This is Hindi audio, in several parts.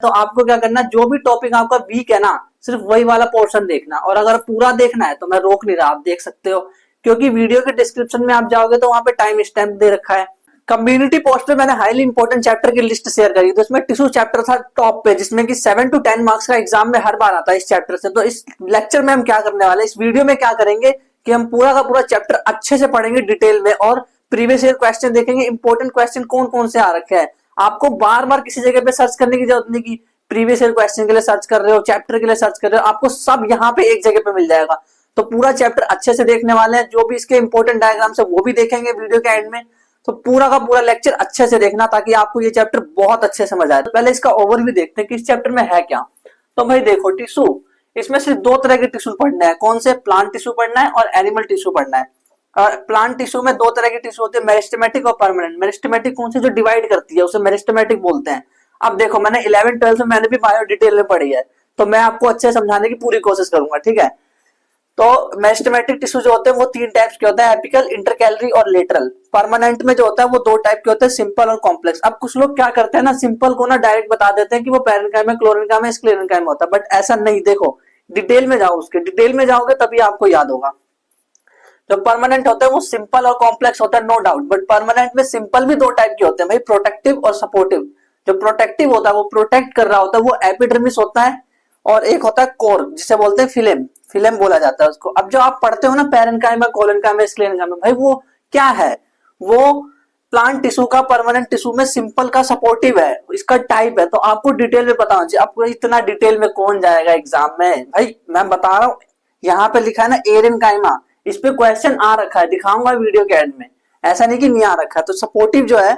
तो आपको क्या करना, जो भी टॉपिक आपका वीक है ना, सिर्फ वही वाला पोर्शन देखना। और अगर पूरा देखना है तो मैं रोक नहीं रहा, आप देख सकते हो, क्योंकि वीडियो के डिस्क्रिप्शन में आप जाओगे तो वहां पे टाइम स्टैम्प दे रखा है। कम्युनिटी पोस्ट में मैंने हाईली इंपॉर्टेंट चैप्टर की लिस्ट शेयर करी, तो इसमें टिश्यू चैप्टर था टॉप पे, जिसमें कि 7 to 10 मार्क्स का एग्जाम में हर बार आता है इस चैप्टर से। तो इस लेक्चर में हम क्या करने वाले, इस वीडियो में क्या करेंगे कि हम पूरा का पूरा चैप्टर अच्छे से पढ़ेंगे डिटेल में, और प्रीवियस ईयर क्वेश्चन देखेंगे, इंपॉर्टेंट क्वेश्चन कौन कौन से आ रखे हैं। आपको बार बार किसी जगह पे सर्च करने की जरूरत नहीं की प्रीवियस ईयर क्वेश्चन के लिए सर्च कर रहे हो, चैप्टर के लिए सर्च कर रहे हो, आपको सब यहाँ पे एक जगह पे मिल जाएगा। तो पूरा चैप्टर अच्छे से देखने वाले हैं, जो भी इसके इंपॉर्टेंट डायग्राम्स है वो भी देखेंगे वीडियो के एंड में। तो पूरा का पूरा लेक्चर अच्छे से देखना, ताकि आपको ये चैप्टर बहुत अच्छे समझ आए। तो पहले इसका ओवरव्यू देखते हैं कि इस चैप्टर में है क्या। तो भाई देखो, टिश्यू, इसमें सिर्फ दो तरह के टिश्यू पढ़ना है। कौन से? प्लांट टिश्यू पढ़ना है और एनिमल टिश्यू पढ़ना है। और प्लांट टिश्यू में दो तरह के टिश्यू होते हैं, मेरिस्टेमेटिक और परमानेंट। मेरिस्टेमेटिक कौन सी? जो डिवाइड करती है, उसे मेरिस्टेमेटिक बोलते हैं। अब देखो, मैंने 11 12 में मैंने भी बायो डिटेल में पढ़ी है, तो मैं आपको अच्छे समझाने की पूरी कोशिश करूंगा, ठीक है। तो मेरिस्टेमेटिक टिश्यू जो होते हैं वो तीन टाइप्स के होते हैं, एपिकल, इंटरकैलरी और लेटरल। परमानेंट में जो होता है वो दो टाइप के होते हैं, सिंपल और कॉम्प्लेक्स। अब कुछ लोग क्या करते हैं ना, सिंपल को ना डायरेक्ट बता देते हैं कि वो पैरेन्काइमा, क्लोरेन्काइमा, स्क्लेरेन्काइमा होता है, बट ऐसा नहीं। देखो, डिटेल में जाओ, उसके डिटेल में जाओगे तभी आपको याद होगा। जो परमानेंट होता है वो सिंपल और कॉम्प्लेक्स होता है, नो डाउट, बट परमानेंट में सिंपल भी दो टाइप के होते हैं भाई, प्रोटेक्टिव और सपोर्टिव। जो प्रोटेक्टिव होता है वो प्रोटेक्ट कर रहा होता है, वो एपिडर्मिस होता है, और एक होता है कोर, जिसे बोलते हैं फिलेम। फिलेम बोला जाता है उसको। अब जो आप पढ़ते हो ना पैरेन्काइमा, कोलेन्काइमा, स्क्लेरेन्काइमा, भाई वो क्या है? वो प्लांट टिश्यू का परमानेंट टिश्यू में सिंपल का सपोर्टिव है, इसका टाइप है। तो आपको डिटेल में पता होना चाहिए। आपको इतना डिटेल में कौन जाएगा एग्जाम में भाई, मैं बता रहा हूँ। यहाँ पे लिखा है ना एरेनकाइमा, इस पे क्वेश्चन आ रखा है, दिखाऊंगा वीडियो के एंड में, ऐसा नहीं कि नहीं आ रखा है। तो सपोर्टिव जो है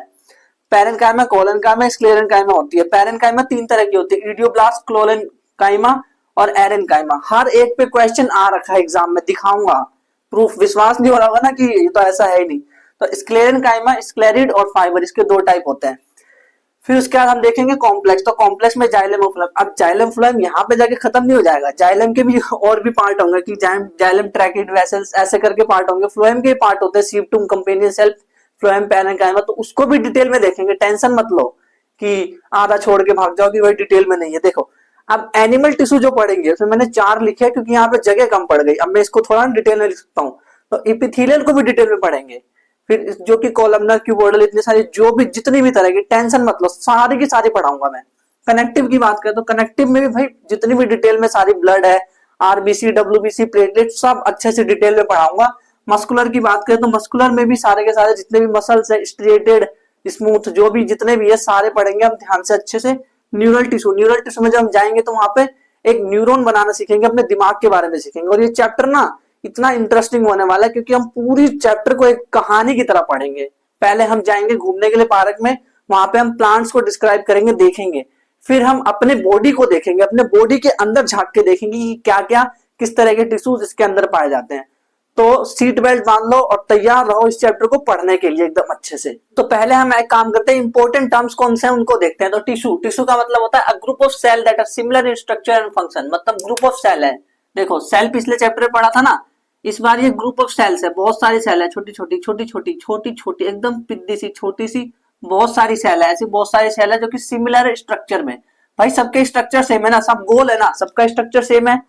पैरेन्काइमा, कोलेन्काइमा, स्क्लेरेन्काइमा होती है। पैरेन्काइमा तीन तरह की होती है, इडियोब्लास्ट, क्लोरेन्काइमा और एरेन्काइमा। हर एक पे क्वेश्चन आ रखा है एग्जाम में, दिखाऊंगा प्रूफ। विश्वास नहीं हो रहा होगा ना कि ये तो ऐसा है ही नहीं। तो स्क्लेरेन्काइमा, स्क्लेरिड और फाइबर, इसके दो टाइप होते हैं। फिर उसके बाद हम देखेंगे कॉम्प्लेक्स। तो कॉम्प्लेक्स में जाइलम और फ्लोएम। अब जाइलम फ्लोएम यहाँ पे जाके खत्म नहीं हो जाएगा, जाइलम के भी और भी पार्ट होंगे, कि जाइलम, ट्रैकिड वेसल्स, ऐसे करके पार्ट होंगे। फ्लोएम के पार्ट होते हैं, सीप्टुम, कंपेनियन सेल, फ्लोएम, पैरेन्काइमा। तो उसको भी डिटेल में देखेंगे, टेंशन मत लो कि आधा छोड़ के भाग जाओ कि वही डिटेल में नहीं है। देखो, अब एनिमल टिश्यू जो पढ़ेंगे उसमें मैंने 4 लिखे हैं, क्योंकि यहाँ पे जगह कम पड़ गई। अब मैं इसको थोड़ा डिटेल में लिख सकता हूँ। तो इपिथेलियल को भी डिटेल में पढ़ेंगे, फिर जो कि कॉलमनर, क्यूबोइडल, इतनी सारी जो भी जितनी भी तरह की, टेंशन मत लो, सारी की सारी पढ़ाऊंगा मैं। कनेक्टिव की बात करें तो कनेक्टिव में भी भाई जितनी भी डिटेल में सारी, ब्लड है, आरबीसी, डब्ल्यूबीसी, प्लेटलेट, सब अच्छे से डिटेल में पढ़ाऊंगा। मस्कुलर की बात करें तो मस्कुलर में भी सारे के सारे जितने भी मसल्स है, स्ट्रेटेड, स्मूथ, जो भी जितने भी है सारे पढ़ेंगे हम ध्यान से अच्छे से। न्यूरल टिश्यू, न्यूरल टिश्यू में जब हम जाएंगे तो वहां पे एक न्यूरॉन बनाना सीखेंगे, अपने दिमाग के बारे में सीखेंगे। और ये चैप्टर ना इतना इंटरेस्टिंग होने वाला है, क्योंकि हम पूरी चैप्टर को एक कहानी की तरह पढ़ेंगे। पहले हम जाएंगे घूमने के लिए पार्क में, वहां पे हम प्लांट्स को डिस्क्राइब करेंगे, देखेंगे। फिर हम अपने बॉडी को देखेंगे, अपने बॉडी के अंदर झांक के देखेंगे कि क्या क्या, किस तरह के टिश्यूज इसके अंदर पाए जाते हैं। तो सीट बेल्ट बांध लो और तैयार रहो इस चैप्टर को पढ़ने के लिए एकदम अच्छे से। तो पहले हम एक काम करते हैं, इंपॉर्टेंट टर्म्स कौन से हैं उनको देखते हैं। तो टिश्यू, टिश्यू का मतलब होता है a group of cell that are similar in structure and function. मतलब ग्रुप ऑफ सेल है। देखो, सेल पिछले चैप्टर में पढ़ा था ना, इस बार ये ग्रुप ऑफ सेल्स है, बहुत सारी सेल है, छोटी छोटी छोटी छोटी छोटी छोटी, एकदम पिद्दी सी छोटी सी, बहुत सारी सेल है। ऐसी बहुत सारी सेल है जो कि सिमिलर स्ट्रक्चर में, भाई सबके स्ट्रक्चर सेम है ना, सब गोल है ना, सबका स्ट्रक्चर सेम है,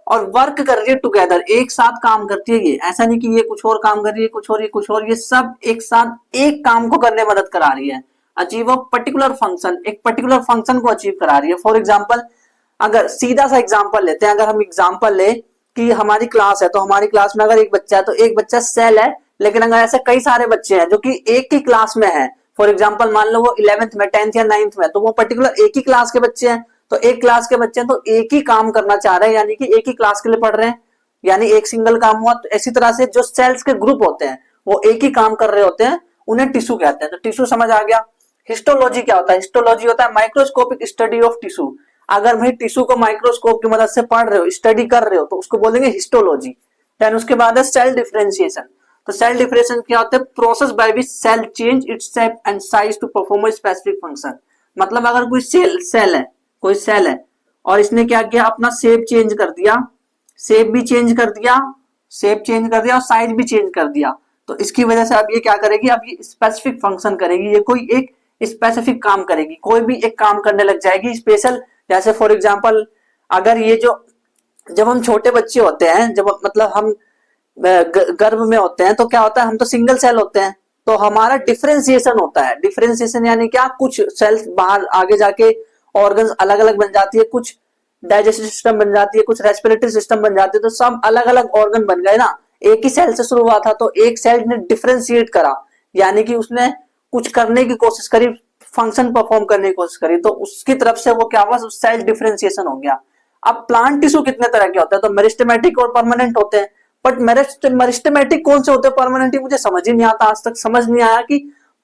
और वर्क कर रही है टुगेदर, एक साथ काम करती है। ये ऐसा नहीं कि ये कुछ और काम कर रही है, कुछ और, ये कुछ और, ये सब एक साथ एक काम को करने में मदद करा रही है। अचीव अ पर्टिकुलर फंक्शन, एक पर्टिकुलर फंक्शन को अचीव करा रही है। फॉर एग्जाम्पल, अगर सीधा सा एग्जाम्पल लेते हैं, अगर हम एग्जाम्पल ले कि हमारी क्लास है, तो हमारी क्लास में अगर एक बच्चा है तो एक बच्चा सेल है, लेकिन अगर ऐसे कई सारे बच्चे हैं जो कि एक ही क्लास में है, फॉर एग्जाम्पल मान लो वो 11th में, 10th या 9th में, तो वो पर्टिकुलर एक ही क्लास के बच्चे हैं। तो एक क्लास के बच्चे हैं तो एक ही काम करना चाह रहे हैं, यानी कि एक ही क्लास के लिए पढ़ रहे हैं, यानी एक सिंगल काम हुआ। तो इसी तरह से जो सेल्स के ग्रुप होते हैं वो एक ही काम कर रहे होते हैं, उन्हें टिश्यू कहते हैं। तो टिश्यू समझ आ गया। हिस्टोलॉजी क्या होता है? हिस्टोलॉजी होता है माइक्रोस्कोपिक स्टडी ऑफ टिश्यू। अगर भाई टिश्यू को माइक्रोस्कोप की मदद से पढ़ रहे हो, स्टडी कर रहे हो, तो उसको बोलेंगे हिस्टोलॉजी। देन उसके बाद है सेल डिफरेंशिएशन। तो सेल डिफरेंशिएशन क्या होता है? Process by which cell change its shape and size to perform a specific function. मतलब अगर कोई सेल है, कोई सेल है और इसने क्या किया, अपना शेप चेंज कर दिया, शेप भी चेंज कर दिया, शेप चेंज कर दिया और साइज भी चेंज कर दिया, तो इसकी वजह से अब ये क्या करेगी, अब ये स्पेसिफिक फंक्शन करेगी। ये कोई एक स्पेसिफिक काम करेगी, कोई भी एक काम करने लग जाएगी स्पेशल। जैसे फॉर एग्जांपल अगर ये जो जब हम छोटे बच्चे होते हैं, जब मतलब हम गर्भ में होते हैं तो क्या होता है, हम तो सिंगल सेल होते हैं, तो हमारा डिफरेंशिएशन होता है। डिफरेंशिएशन यानी क्या, कुछ सेल्स बाहर आगे जाके ऑर्गन्स अलग अलग बन जाती है, कुछ डाइजेस्टिव सिस्टम बन जाती है, कुछ रेस्पिरेटरी सिस्टम बन जाती है, तो सब अलग अलग ऑर्गन बन गए ना। एक ही सेल से शुरू हुआ था, तो एक सेल ने डिफरेंशिएट करा, यानी कि उसने कुछ करने की कोशिश करी, फंक्शन परफॉर्म करने की कोशिश करी, तो उसकी तरफ से वो क्या हुआ, सेल डिफरेंशिएशन हो गया। अब प्लांट टिश्यू कितने तरह के होते हैं, तो मेरिस्टेमेटिक और परमानेंट होते हैं। बट मेरिस्टेमेटिक कौन से होते हैं, परमानेंट मुझे समझ ही नहीं आता, आज तक समझ नहीं आया कि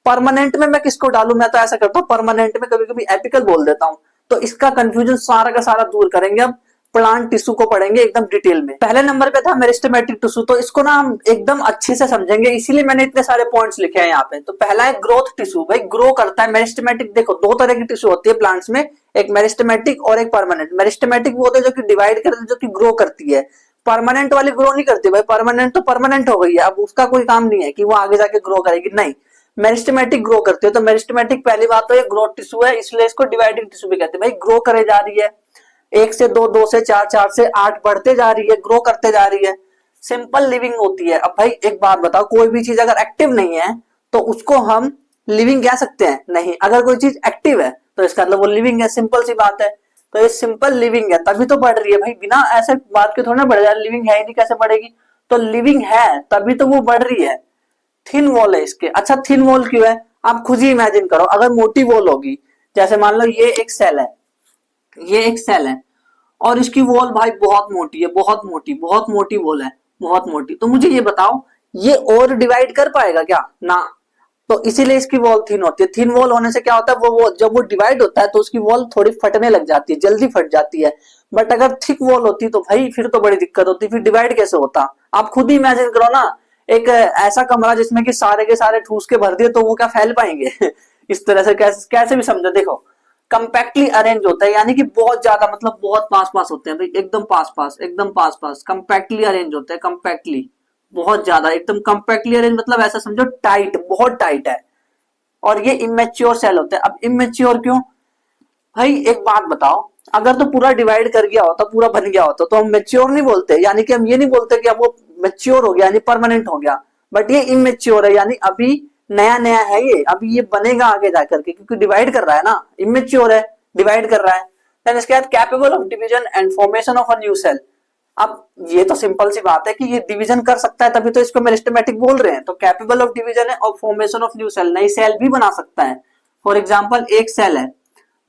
परमानेंट में मैं किसको डालूं। मैं तो ऐसा करता हूँ, परमानेंट में कभी कभी एपिकल बोल देता हूँ। तो इसका कंफ्यूजन सारा का सारा दूर करेंगे, अब प्लांट टिश्यू को पढ़ेंगे एकदम डिटेल में। पहले नंबर पे था मेरिस्टेमेटिक टिश्यू, तो इसको ना हम एकदम अच्छे से समझेंगे, इसीलिए मैंने इतने सारे पॉइंट्स लिखे हैं यहाँ पे। तो पहला है ग्रोथ टिश्यू, भाई ग्रो करता है। मेरिस्टेमेटिक देखो दो तरह की टिश्यू होती है प्लांट्स में, एक मेरिस्टेमेटिक और एक परमानेंट। मेरिस्टेमेटिक वो होते हैं जो कि डिवाइड करते हैं, जो कि ग्रो करती है। परमानेंट वाली ग्रो नहीं करती भाई, परमानेंट तो परमानेंट हो गई है, अब उसका कोई काम नहीं है कि वो आगे जाके ग्रो करेगी, नहीं। मेरिस्टेमेटिक ग्रो करती है, तो मेरिस्टेमेटिक पहली बात तो ये ग्रोथ टिश्यू है, इसलिए इसको डिवाइडिंग टिश्यू भी कहते हैं। भाई ग्रो करे जा रही है, एक से दो, दो से चार, चार से आठ बढ़ते जा रही है, ग्रो करते जा रही है, सिंपल लिविंग होती है। अब भाई एक बात बताओ, कोई भी चीज अगर एक्टिव नहीं है तो उसको हम लिविंग कह सकते हैं? नहीं। अगर कोई चीज एक्टिव है तो इसका मतलब वो लिविंग है, सिंपल सी बात है। तो ये सिंपल लिविंग है तभी तो बढ़ रही है भाई, बिना ऐसे बात के थोड़ा ना बढ़ जाए, लिविंग है ही नहीं कैसे बढ़ेगी। तो लिविंग है तभी तो वो बढ़ रही है। थिन वॉल है इसके। अच्छा थिन वॉल क्यों है, आप खुद ही इमेजिन करो, अगर मोटी वॉल होगी, जैसे मान लो ये एक सेल है, ये एक सेल है और इसकी वॉल भाई बहुत मोटी है, बहुत मोटी, बहुत मोटी वॉल है, बहुत मोटी। तो मुझे ये बताओ, ये और डिवाइड कर पाएगा क्या? ना। तो इसीलिए इसकी वॉल थिन होती है। थिन वॉल होने से क्या होता है, वो जब वो डिवाइड होता है तो उसकी वॉल थोड़ी फटने लग जाती है, जल्दी फट जाती है। बट अगर थिक वॉल होती तो भाई फिर तो बड़ी दिक्कत होती, फिर डिवाइड कैसे होता? आप खुद ही इमेजिन करो ना, एक ऐसा कमरा जिसमें कि सारे के सारे ठूस के भर दिए तो वो क्या फैल पाएंगे? इस तरह से कैसे भी समझो। देखो कंपैक्टली अरेंज होता है, यानी कि बहुत ज्यादा, मतलब बहुत पास पास होते हैं भाई, एकदम पास पास, एकदम पास पास, कंपैक्टली अरेंज होते हैं, कंपैक्टली बहुत ज्यादा, एकदम कंपैक्टली अरेंज, मतलब ऐसा समझो टाइट, बहुत टाइट है। और ये इमेच्योर सेल होते हैं। अब इमेच्योर क्यों भाई, एक बात बताओ, अगर तो पूरा डिवाइड कर गया होता, पूरा बन गया होता, तो हम मेच्योर नहीं बोलते, यानी कि हम ये नहीं बोलते कि अब वो मेच्योर हो गया यानी परमानेंट हो गया। बट ये इमेच्योर है, यानी अभी नया नया है ये, अभी ये बनेगा आगे जाकर के, क्योंकि डिवाइड कर रहा है ना, इमेच्योर है, डिवाइड कर रहा है। देन इसके बाद capable of division and formation of a new cell. अब ये तो सिंपल सी बात है कि ये डिवीजन कर सकता है, तभी तो इसको मेरिस्टेमेटिक बोल रहे हैं। तो कैपेबल ऑफ डिवीजन है और फॉर्मेशन ऑफ न्यू सेल, नई सेल भी बना सकता है। फॉर एग्जाम्पल एक सेल है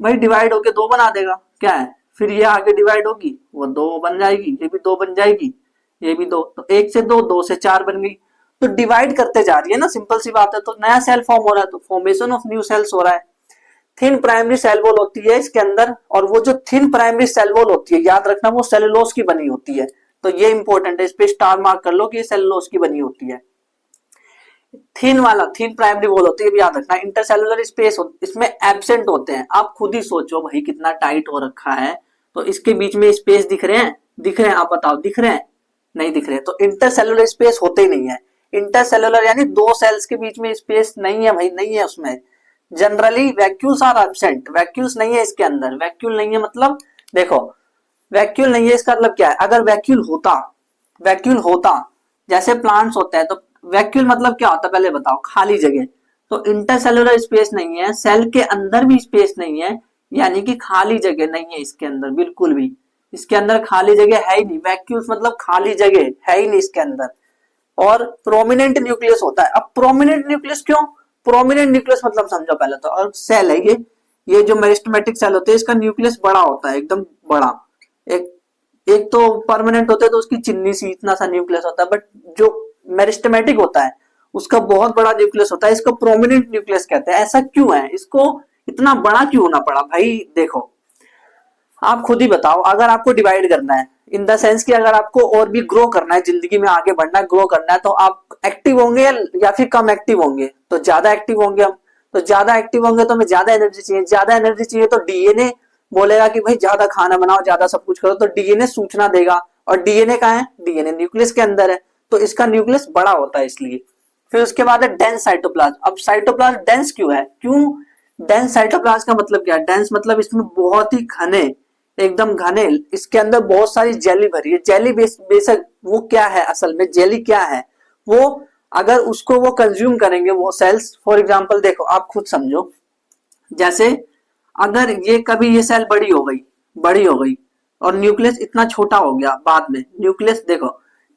भाई, डिवाइड होके दो बना देगा, क्या है, फिर ये आगे डिवाइड होगी, वो दो बन जाएगी, ये भी दो बन जाएगी, ये भी दो, तो एक से दो, दो से चार बन गई। तो डिवाइड करते जा रही है ना, सिंपल सी बात है। तो नया सेल फॉर्म हो रहा है, तो फॉर्मेशन ऑफ न्यू सेल्स हो रहा है। थिन प्राइमरी सेल वॉल होती है इसके अंदर, और वो जो थिन प्राइमरी सेल वॉल होती है, याद रखना वो सेलुलोज की बनी होती है। तो ये इंपॉर्टेंट है, इस पे स्टार मार्क कर लो कि ये सेलुलोज की बनी होती है। थिन वाला, थिन प्राइमरी वॉल होती है, भी याद रखना। इंटरसेलुलर स्पेस इसमें एब्सेंट होते हैं। आप खुद ही सोचो भाई कितना टाइट हो रखा है, तो इसके बीच में स्पेस दिख रहे हैं? दिख रहे हैं? आप बताओ, दिख रहे हैं? नहीं दिख रहे। तो इंटरसेलुलर स्पेस होते ही नहीं है। इंटरसेलुलर यानी दो सेल्स के बीच में स्पेस नहीं है भाई, नहीं है उसमें। Generally vacuoles are absent, vacuoles नहीं है इसके अंदर। वैक्यूल नहीं है मतलब, देखो वैक्यूल नहीं है इसका मतलब क्या है, अगर वैक्यूल होता, वैक्यूल होता जैसे प्लांट्स होते हैं, तो वैक्यूल मतलब क्या होता है पहले बताओ? खाली जगह। तो इंटरसेलुलर स्पेस नहीं है, सेल के अंदर भी स्पेस नहीं है, यानी कि खाली जगह नहीं है इसके अंदर बिल्कुल भी। इसके अंदर खाली जगह है ही नहीं, वैक्यूल्स मतलब खाली जगह है ही नहीं इसके अंदर। और प्रोमिनेंट न्यूक्लियस होता है। अब प्रोमिनेंट न्यूक्लियस क्यों? प्रोमिनेंट न्यूक्लियस मतलब समझो पहले तो, और सेल है ये जो मेरिस्टेमेटिक सेल होते हैं, इसका न्यूक्लियस बड़ा होता है, एकदम बड़ा। एक एक तो परमानेंट होता है तो उसकी चिन्नी सी इतना सा न्यूक्लियस होता है, बट जो मेरिस्टेमेटिक होता है उसका बहुत बड़ा न्यूक्लियस होता है, इसको प्रोमिनेंट न्यूक्लियस कहते हैं। ऐसा क्यों है, इसको इतना बड़ा क्यों होना पड़ा भाई? देखो आप खुद ही बताओ, अगर आपको डिवाइड करना है इन द सेंस कि अगर आपको और भी ग्रो करना है, जिंदगी में आगे बढ़ना है, ग्रो करना है, तो आप एक्टिव होंगे या फिर कम एक्टिव होंगे? तो ज्यादा एक्टिव होंगे हम। तो ज्यादा एक्टिव होंगे तो हमें ज्यादा एनर्जी चाहिए, ज्यादा एनर्जी चाहिए तो डीएनए बोलेगा कि भाई ज्यादा खाना बनाओ, ज्यादा सब कुछ करो, तो डीएनए सूचना देगा। और डीएनए कहाँ है? डीएनए न्यूक्लियस के अंदर है, तो इसका न्यूक्लियस बड़ा होता है इसलिए। फिर उसके बाद है डेंस साइटोप्लाज्म। अब साइटोप्लाज्म डेंस क्यों है? क्यों डेंस साइटोप्लाज्म का मतलब क्या है? डेंस मतलब इसमें बहुत ही घने, एकदम घने, इसके अंदर बहुत सारी जेली भरी है। जेली बेशक वो क्या है, असल में जेली क्या है, वो अगर उसको वो कंज्यूम करेंगे वो सेल्स, फॉर एग्जांपल देखो आप खुद समझो, जैसे अगर ये कभी ये सेल बड़ी हो गई और न्यूक्लियस इतना छोटा हो गया बाद में, न्यूक्लियस देखो,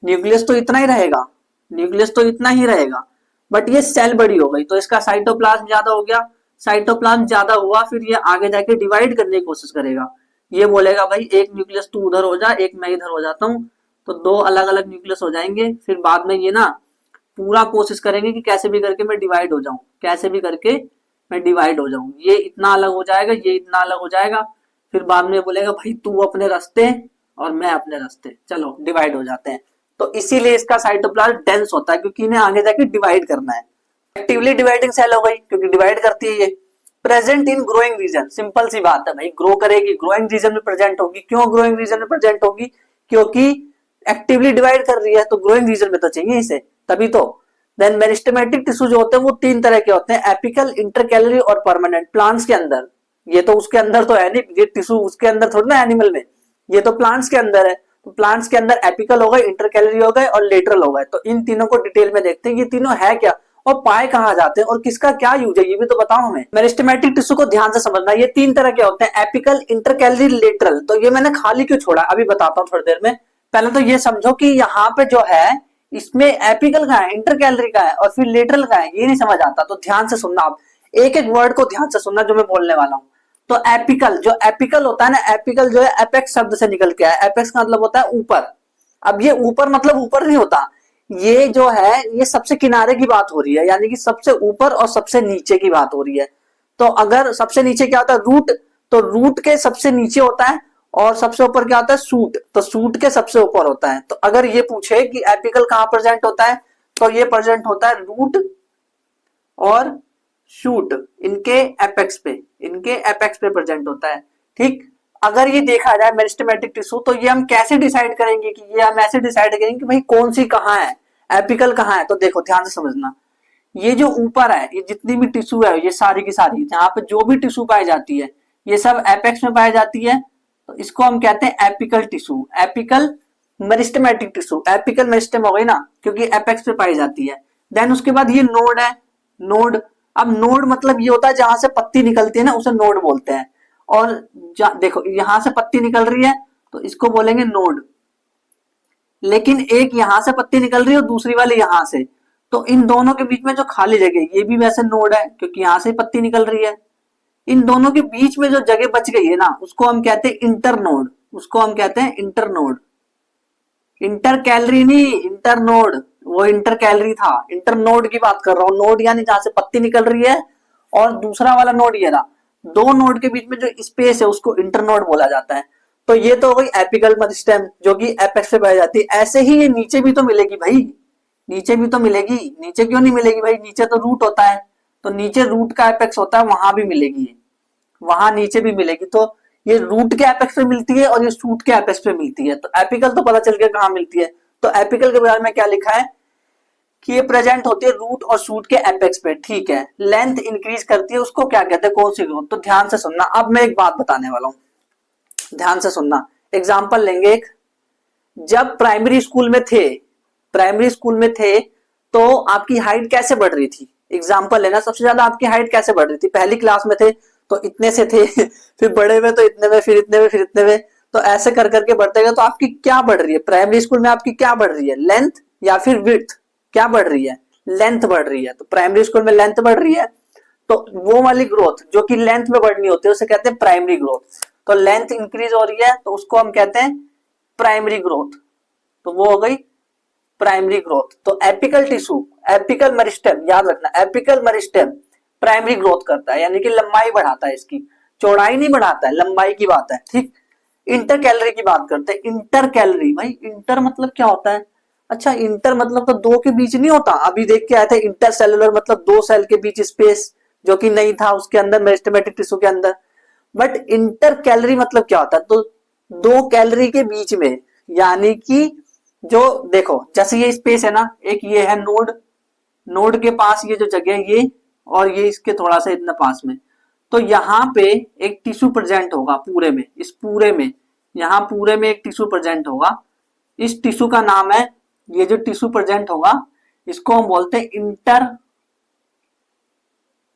न्यूक्लियस तो इतना ही रहेगा, न्यूक्लियस तो इतना ही रहेगा, बट ये सेल बड़ी हो गई तो इसका साइटोप्लाज्म ज्यादा हो गया, साइटोप्लाज्म ज्यादा हुआ, फिर ये आगे जाके डिवाइड करने की कोशिश करेगा। ये बोलेगा भाई एक न्यूक्लियस तू उधर हो जा, एक मैं इधर हो जाता हूँ, तो दो अलग अलग न्यूक्लियस हो जाएंगे। फिर बाद में ये ना पूरा कोशिश करेंगे कि कैसे भी करके मैं डिवाइड हो जाऊं, कैसे भी करके मैं डिवाइड हो जाऊं, ये इतना अलग हो जाएगा, ये इतना अलग हो जाएगा। फिर बाद में बोलेगा भाई तू अपने रास्ते और मैं अपने रास्ते, चलो डिवाइड हो जाते हैं। तो इसीलिए इसका साइटोप्लाज्म डेंस होता है, क्योंकि इन्हें आगे जाके डिवाइड करना है। एक्टिवली डिवाइडिंग सेल हो गई क्योंकि डिवाइड करती है ये। Present in growing region, simple सी बात है भाई, ग्रो करेगी, ग्रोइंग रीजन में प्रेजेंट होगी। क्यों ग्रोइंग रीजन में प्रेजेंट होगी? क्योंकि एक्टिवली डिवाइड कर रही है, तो ग्रोइंग रीजन में तो चाहिए इसे, तभी तो। देन मेरिस्टेमेटिक टिश्यू जो होते हैं वो तीन तरह के होते हैं, एपिकल, इंटरकैलरी और परमानेंट। प्लांट्स के अंदर, ये तो उसके अंदर तो है नहीं, ये टिश्यू उसके अंदर थोड़ी ना एनिमल में, ये तो प्लांट्स के अंदर है। तो प्लांट्स के अंदर एपिकल हो गए, इंटरकैलरी हो गए और लेटरल हो गए। तो इन तीनों को डिटेल में देखते हैं, ये तीनों है क्या और पाए कहाँ जाते हैं और किसका क्या यूज है, ये भी तो बताओ हमें। मेरिस्टेमेटिक टिश्यू को ध्यान से समझना, ये तीन तरह के होते हैं, एपिकल, इंटरकैलरी, लेटरल। तो ये मैंने खाली क्यों छोड़ा, अभी बताता हूँ थोड़ी देर में। पहले तो ये समझो कि यहाँ पे जो है इसमें एपिकल का है, इंटरकैलरी का है और फिर लेटरल का है, ये नहीं समझ आता तो ध्यान से सुनना। आप एक एक वर्ड को ध्यान से सुनना जो मैं बोलने वाला हूँ। तो एपिकल, जो एपिकल होता है ना, एपिकल जो है एपेक्स शब्द से निकल के आया। एपेक्स का मतलब होता है ऊपर। अब ये ऊपर मतलब ऊपर नहीं होता, ये जो है ये सबसे किनारे की बात हो रही है, यानी कि सबसे ऊपर और सबसे नीचे की बात हो रही है। तो अगर सबसे नीचे क्या होता है, रूट, तो रूट के सबसे नीचे होता है, और सबसे ऊपर क्या होता है, सूट, तो सूट के सबसे ऊपर होता है। तो अगर ये पूछे कि एपिकल कहाँ प्रेजेंट होता है, तो ये प्रेजेंट होता है रूट और शूट, इनके एपेक्स पे, इनके एपेक्स पे प्रेजेंट होता है। ठीक, अगर ये देखा जाए मेरिस्टेमेटिक टिश्यू, तो ये हम कैसे डिसाइड करेंगे, कि ये हम ऐसे डिसाइड करेंगे कि भाई कौन सी कहाँ है, एपिकल कहाँ है। तो देखो ध्यान से समझना, ये जो ऊपर है, ये जितनी भी टिश्यू है, ये सारी की सारी, जहां पे जो भी टिश्यू पाई जाती है, ये सब एपेक्स में पाई जाती है। तो इसको हम कहते हैं apical tissue, apical meristematic tissue. Apical meristem हो गई ना, क्योंकि एपेक्स पे पाई जाती है। देन उसके बाद ये नोड है, नोड। अब नोड मतलब ये होता है जहां से पत्ती निकलती है ना, उसे नोड बोलते हैं। और देखो यहां से पत्ती निकल रही है तो इसको बोलेंगे नोड, लेकिन एक यहां से पत्ती निकल रही है और दूसरी वाली यहां से, तो इन दोनों के बीच में जो खाली जगह, ये भी वैसे नोड है क्योंकि यहां से पत्ती निकल रही है। इन दोनों के बीच में जो जगह बच गई है ना, उसको हम कहते हैं इंटर नोड, उसको हम कहते हैं इंटर नोड। इंटर कैलरी नहीं, इंटर नोड, वो इंटर कैलरी था, इंटर नोड की बात कर रहा हूँ। नोड यानी जहां से पत्ती निकल रही है, और दूसरा वाला नोड ये रहा, दो नोड के बीच में जो स्पेस है उसको इंटर नोड बोला जाता है। तो ये तो हो गई एपिकल मेरिस्टेम जो कि एपेक्स पे पाई जाती है। ऐसे ही ये नीचे भी तो मिलेगी भाई, नीचे भी तो मिलेगी, नीचे क्यों नहीं मिलेगी भाई, नीचे तो रूट होता है, तो नीचे रूट का एपेक्स होता है, वहां भी मिलेगी, वहां नीचे भी मिलेगी। तो ये रूट के एपेक्स पे मिलती है और ये शूट के एपेक्स पे मिलती है। तो एपिकल तो पता चल गया कहाँ मिलती है। तो एपिकल के बारे में क्या लिखा है कि ये प्रेजेंट होती है रूट और शूट के एपेक्स पे। ठीक है, लेंथ इंक्रीज करती है, उसको क्या कहते हैं, कौन सी ग्रोथ। तो ध्यान से सुनना, अब मैं एक बात बताने वाला हूँ, ध्यान से सुनना। एग्जाम्पल लेंगे एक, जब प्राइमरी स्कूल में थे, प्राइमरी स्कूल में थे तो आपकी हाइट कैसे बढ़ रही थी। एग्जाम्पल लेना, सबसे ज्यादा आपकी हाइट कैसे बढ़ रही थी, पहली क्लास में थे तो इतने से थे फिर बड़े में तो इतने में, फिर इतने में, फिर इतने में, तो ऐसे कर करके बढ़ते गए। तो आपकी क्या बढ़ रही है प्राइमरी स्कूल में, आपकी क्या बढ़ रही है, लेंथ या फिर विड्थ, क्या बढ़ रही है, लेंथ बढ़ रही है। तो प्राइमरी स्कूल में लेंथ बढ़ रही है, तो वो वाली ग्रोथ जो कि लेंथ में बढ़नी होती है उसे कहते हैं प्राइमरी ग्रोथ। तो लेंथ इंक्रीज हो रही है तो उसको हम कहते हैं प्राइमरी ग्रोथ, तो वो हो गई प्राइमरी ग्रोथ। तो एपिकल टिश्यू, एपिकल मेरिस्टेम, याद रखना, एपिकल मेरिस्टेम प्राइमरी ग्रोथ करता है, यानी कि लंबाई बढ़ाता है, इसकी चौड़ाई नहीं बढ़ाता है, लंबाई की बात है। ठीक, इंटर कैलोरी की बात करते हैं। इंटर कैलोरी, भाई इंटर मतलब क्या होता है, अच्छा इंटर मतलब तो दो के बीच नहीं होता, अभी देख के आए थे इंटर सेलुलर मतलब दो सेल के बीच स्पेस, जो कि नहीं था उसके अंदर मेरिस्टेमेटिक टिश्यू के अंदर। बट इंटर कैलोरी मतलब क्या होता है, तो दो कैलोरी के बीच में, यानी कि जो देखो जैसे ये स्पेस है ना, एक ये है नोड, नोड के पास ये जो जगह है ये, और ये इसके थोड़ा सा इतना पास में, तो यहाँ पे एक टिश्यू प्रेजेंट होगा पूरे में, इस पूरे में, यहाँ पूरे में एक टिश्यू प्रेजेंट होगा। इस टिश्यू का नाम है, ये जो टिश्यू प्रेजेंट होगा इसको हम बोलते हैं इंटर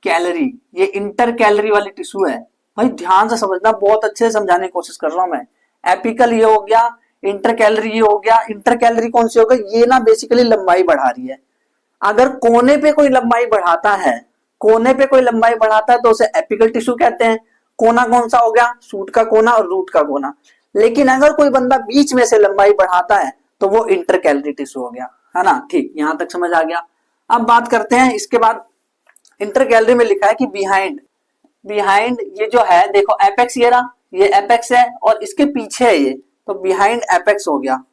कैलरी। ये इंटर कैलरी वाली टिश्यू है। भाई ध्यान से समझना, बहुत अच्छे से समझाने की कोशिश कर रहा हूं मैं। एपिकल ये हो गया, इंटर कैलरी ये हो गया। इंटर कैलरी कौन सी होगा, ये ना बेसिकली लंबाई बढ़ा रही है। अगर कोने पे कोई लंबाई बढ़ाता है, कोने पे कोई लंबाई बढ़ाता है तो उसे एपिकल टिश्यू कहते हैं। कोना कौन सा हो गया, शूट का कोना और रूट का कोना। लेकिन अगर कोई बंदा बीच में से लंबाई बढ़ाता है तो वो इंटर कैलरी टिश्यू हो गया, है ना। ठीक, यहां तक समझ आ गया। अब बात करते हैं इसके बाद, इंटर कैलरी में लिखा है कि बिहाइंड, बिहाइंड ये जो है देखो एपेक्स, ये रहा, ये एपेक्स है और इसके पीछे है ये, तो बिहाइंड एपेक्स हो गया।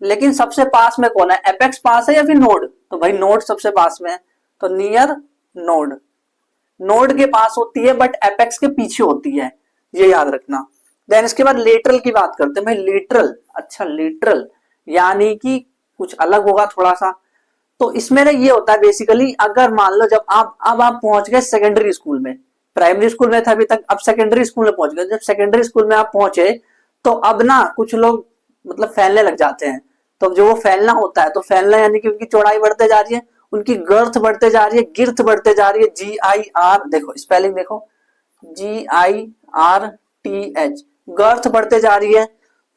लेकिन सबसे पास में कौन है, एपेक्स पास है या फिर नोड, तो भाई नोड सबसे पास में है, तो नियर नोड, नोड के पास होती है बट एपेक्स के पीछे होती है, ये याद रखना। देन इसके बाद लेटरल की बात करते हैं भाई। लेटरल, अच्छा लेटरल यानी कि कुछ अलग होगा थोड़ा सा। तो इसमें ना ये होता है बेसिकली, अगर मान लो जब आप पहुंच गए सेकेंडरी स्कूल में, प्राइमरी स्कूल में था अभी तक, अब सेकेंडरी स्कूल में पहुंच गए। जब सेकेंडरी स्कूल में आप पहुंचे तो अब ना कुछ लोग मतलब फैलने लग जाते हैं। तो जो वो फैलना होता है, तो फैलना यानी कि उनकी चौड़ाई बढ़ते जा रही है, उनकी गर्थ बढ़ते जा रही है, गिर्थ बढ़ते जा रही है। GIR, देखो स्पेलिंग देखो, GIRTH, गर्थ बढ़ते जा रही है।